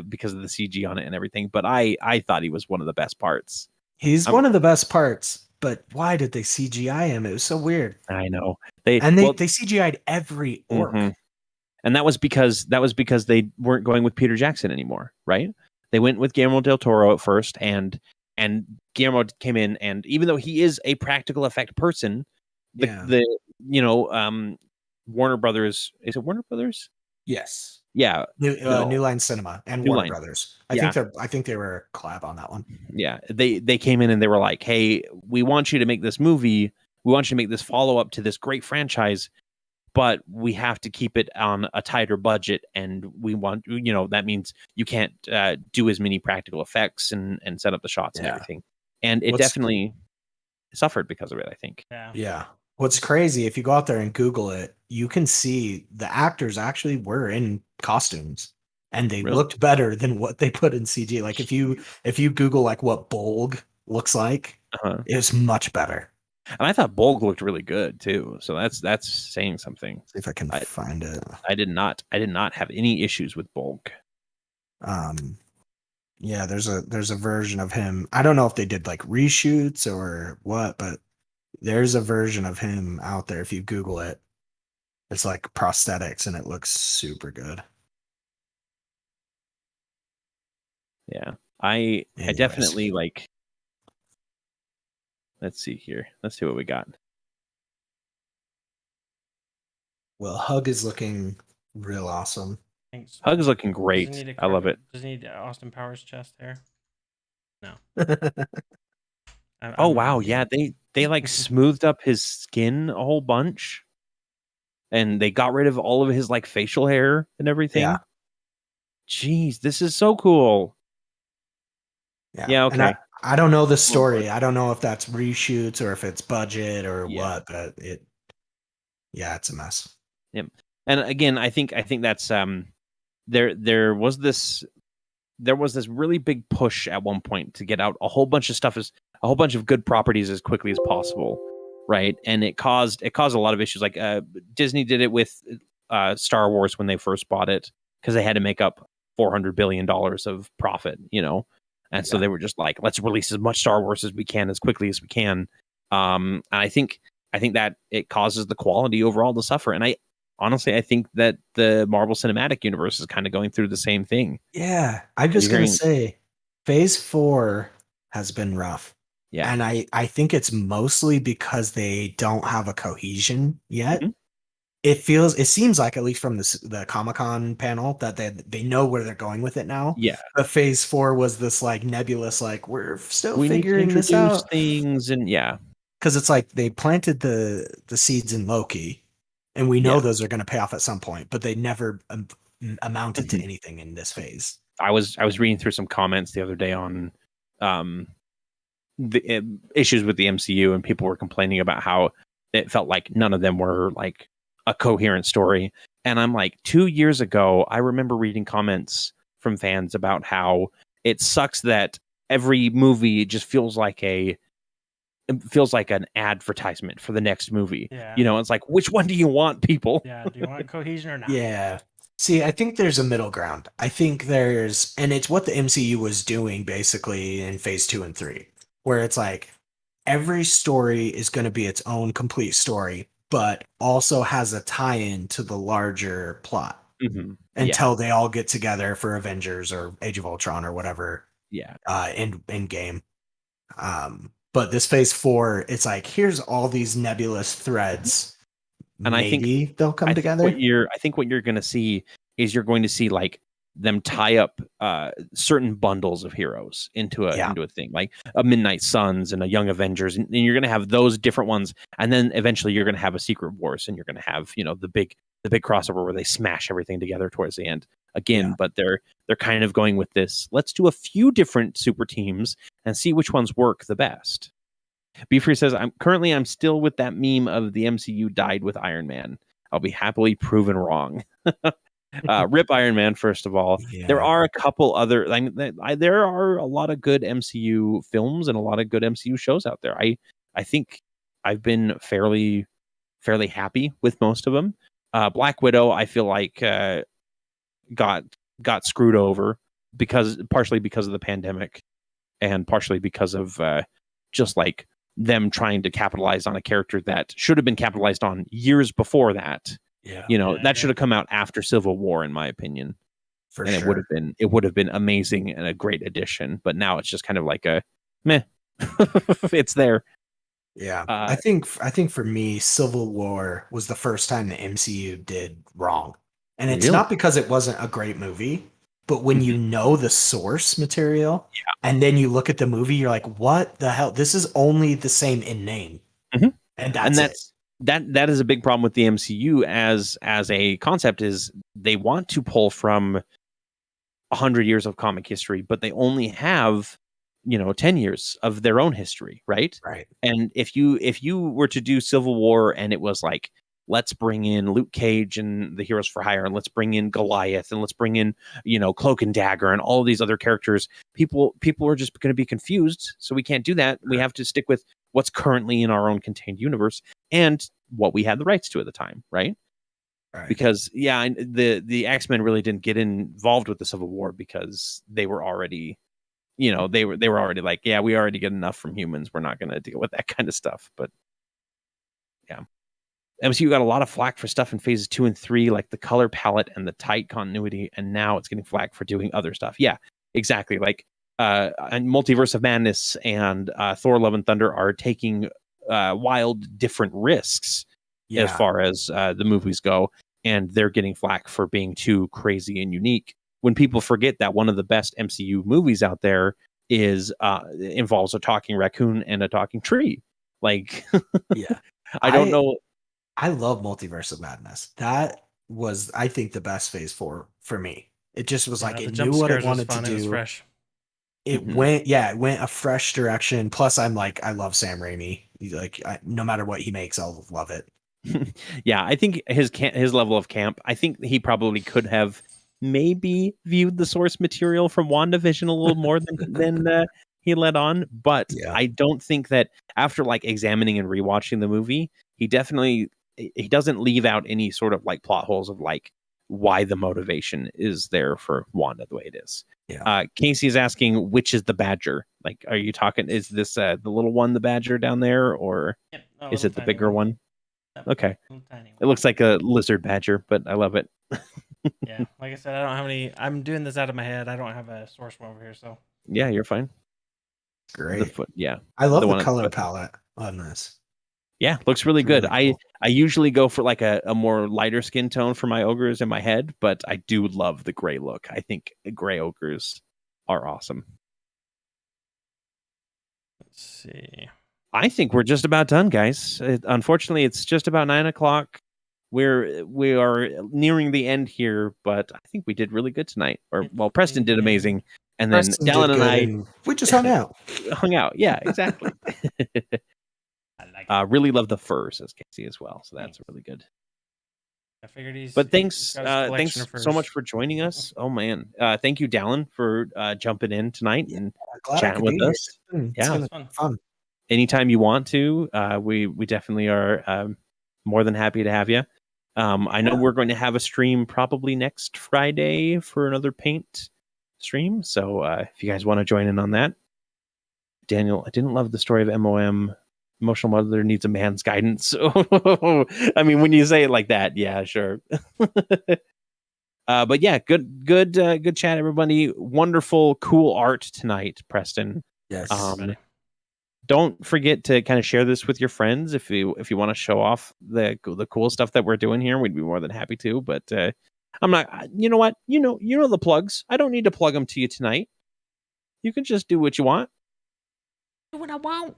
because of the CG on it and everything, but I thought he was one of the best parts. He's one of the best parts. But why did they CGI him? It was so weird. I know. They CGI'd every orc. And that was because they weren't going with Peter Jackson anymore, right? They went with Guillermo del Toro at first, and Guillermo came in, and even though he is a practical effect person, Warner Brothers, is it Warner Brothers? Yes. Yeah, New Line Cinema and Warner Line. Brothers. I Yeah. think they were a collab on that one. Yeah, they came in and they were like, "Hey, we want you to make this movie. We want you to make this follow up to this great franchise, but we have to keep it on a tighter budget, and we want that means you can't do as many practical effects and set up the shots and everything." And it definitely suffered because of it, I think. Yeah. What's crazy, if you go out there and Google it, you can see the actors actually were in costumes and they looked better than what they put in CG. Like if you Google like what Bolg looks like, it's much better. And I thought Bolg looked really good too. So that's saying something. See if I can find it. I did not have any issues with Bolg. Yeah, there's a version of him. I don't know if they did like reshoots or what, but there's a version of him out there. If you Google it, it's like prosthetics and it looks super good. Yeah. I definitely like, let's see here. Let's see what we got. Well, Hug is looking real awesome. Thanks. Hug is looking great. I love it. Does he need Austin Powers chest hair? No. Oh wow, yeah, they like smoothed up his skin a whole bunch, and they got rid of all of his like facial hair and everything. Yeah. Jeez, this is so cool. Yeah, okay. And I don't know the story. I don't know if that's reshoots or if it's budget or what, but it's a mess. Yep. And again, I think that's there was this really big push at one point to get out a whole bunch of good properties as quickly as possible, right? And it caused a lot of issues. Like Disney did it with Star Wars when they first bought it because they had to make up $400 billion of profit, and so they were just like, let's release as much Star Wars as we can as quickly as we can. And I think that it causes the quality overall to suffer. And I think that the Marvel Cinematic Universe is kind of going through the same thing. Yeah, I'm just going to say Phase 4 has been rough. Yeah. And I think it's mostly because they don't have a cohesion yet. Mm-hmm. It seems like, at least from the Comic-Con panel, that they know where they're going with it now. Yeah. But Phase 4 was this like nebulous, like we're still figuring this out. Things and because it's like they planted the seeds in Loki, and we know those are going to pay off at some point, but they never amounted to anything in this phase. I was reading through some comments the other day on the issues with the MCU, and people were complaining about how it felt like none of them were like a coherent story. And I'm like, 2 years ago, I remember reading comments from fans about how it sucks that every movie just feels like an advertisement for the next movie. Yeah. It's like, which one do you want, people? Yeah. Do you want cohesion or not? Yeah. See, I think there's a middle ground. I think and it's what the MCU was doing basically in phase 2 and 3, where it's like every story is going to be its own complete story, but also has a tie-in to the larger plot until they all get together for Avengers or Age of Ultron or whatever. Yeah. In game. But this phase 4, it's like, here's all these nebulous threads. And maybe I think they'll come together. I think what you're going to see is you're going to see like them tie up certain bundles of heroes into a thing, like a Midnight Suns and a Young Avengers, and you're going to have those different ones, and then eventually you're going to have a Secret Wars, and you're going to have the big crossover where they smash everything together towards the end again. But they're kind of going with this, let's do a few different super teams and see which ones work the best. Beefree says, I'm still with that meme of the MCU died with Iron Man. I'll be happily proven wrong. Rip Iron Man, first of all. There are a couple other, there are a lot of good MCU films and a lot of good MCU shows out there. I think I've been fairly happy with most of them. Black Widow, I feel like got screwed over partially because of the pandemic, and partially because of just like them trying to capitalize on a character that should have been capitalized on years before that. That should have come out after Civil War, in my opinion. It would have been amazing and a great addition. But now it's just kind of like a meh. It's there. Yeah. I think for me, Civil War was the first time the MCU did wrong. And it's not because it wasn't a great movie, but when you know the source material and then you look at the movie, you're like, what the hell? This is only the same in name. And that's that is a big problem with the MCU as a concept, is they want to pull from 100 years of comic history, but they only have 10 years of their own history, right? And if you were to do Civil War and it was like, let's bring in Luke Cage and the Heroes for Hire, and let's bring in Goliath, and let's bring in Cloak and Dagger and all these other characters, people are just going to be confused. So we can't do that. We have to stick with what's currently in our own contained universe and what we had the rights to at the time, right? Because the X-Men really didn't get involved with the Civil War because they were already they were already like, yeah, we already get enough from humans, we're not going to deal with that kind of stuff. But yeah, MCU got a lot of flack for stuff in phases 2 and 3, like the color palette and the tight continuity, and now it's getting flack for doing other stuff. Yeah, exactly. Like and Multiverse of Madness and Thor Love and Thunder are taking wild different risks as far as the movies go, and they're getting flack for being too crazy and unique, when people forget that one of the best MCU movies out there is involves a talking raccoon and a talking tree. Like, I don't know. I love Multiverse of Madness. That was, I think, the best phase 4 for me. It just was like, it knew what it wanted to do. It was fresh. It went a fresh direction. Plus, I love Sam Raimi. No matter what he makes, I'll love it. Yeah, I think his level of camp, I think he probably could have maybe viewed the source material from WandaVision a little more than he let on. But I don't think that after like examining and rewatching the movie, he doesn't leave out any sort of like plot holes of like why the motivation is there for Wanda the way it is. Casey is asking, which is the badger? Like, are you talking, is this the little one, the badger down there, or is it the bigger one? Okay. It looks like a lizard badger, but I love it. Yeah. Like I said, I don't have any, I'm doing this out of my head. I don't have a source from over here, so. Yeah, you're fine. Great. Yeah. I love the color palette on this. Yeah, looks really good. Really cool. I usually go for like a more lighter skin tone for my ogres in my head, but I do love the gray look. I think gray ogres are awesome. Let's see. I think we're just about done, guys. Unfortunately, it's just about 9:00. We are nearing the end here, but I think we did really good tonight. Preston did amazing, and then Dallin and I we just hung out. Yeah, exactly. I really love the fur, says Casey as well. So that's really good. I figured he's. But thanks so much for joining us. Oh man, thank you, Dallin, for jumping in tonight and chatting with us. It's fun. Anytime you want to, we definitely are more than happy to have you. I know we're going to have a stream probably next Friday for another paint stream. So if you guys want to join in on that. Daniel, I didn't love the story of MOM. Emotional mother needs a man's guidance. I mean, when you say it like that, yeah, sure. But yeah, good chat, everybody. Wonderful, cool art tonight, Preston. Yes. Don't forget to kind of share this with your friends if you want to show off the cool stuff that we're doing here. We'd be more than happy to. But I'm not. You know what? You know the plugs. I don't need to plug them to you tonight. You can just do what you want. Do what I want.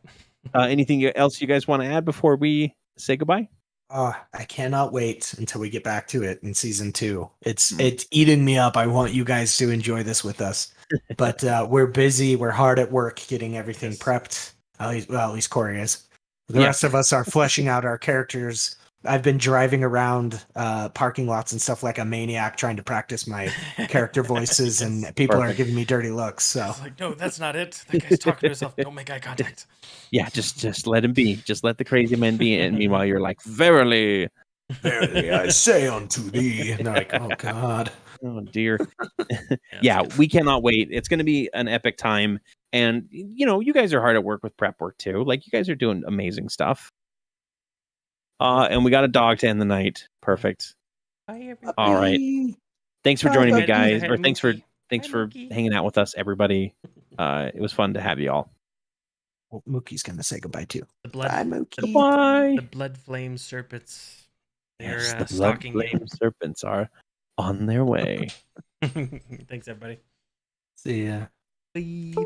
Anything else you guys want to add before we say goodbye? I cannot wait until we get back to it in season 2. It's eating me up. I want you guys to enjoy this with us. But we're busy. We're hard at work getting everything prepped. At least Cory is. The rest of us are fleshing out our characters. I've been driving around parking lots and stuff like a maniac trying to practice my character voices, and people are giving me dirty looks. So it's like, no, that's not it. That guy's talking to himself. Don't make eye contact. Yeah, just let him be. Just let the crazy man be. And meanwhile, you're like, verily, I say unto thee. And they're like, oh God. Oh dear. Yeah, we cannot wait. It's going to be an epic time. And you guys are hard at work with prep work too. Like, you guys are doing amazing stuff. And we got a dog to end the night. Perfect. Bye, everybody. All right. Thanks for joining me, guys. Or thanks for hanging out with us, everybody. It was fun to have you all. Well, Mookie's gonna say goodbye too. Bye, Mookie. Goodbye. The blood flame serpents. They're the blood flame serpents are on their way. Thanks, everybody. See ya. Bye.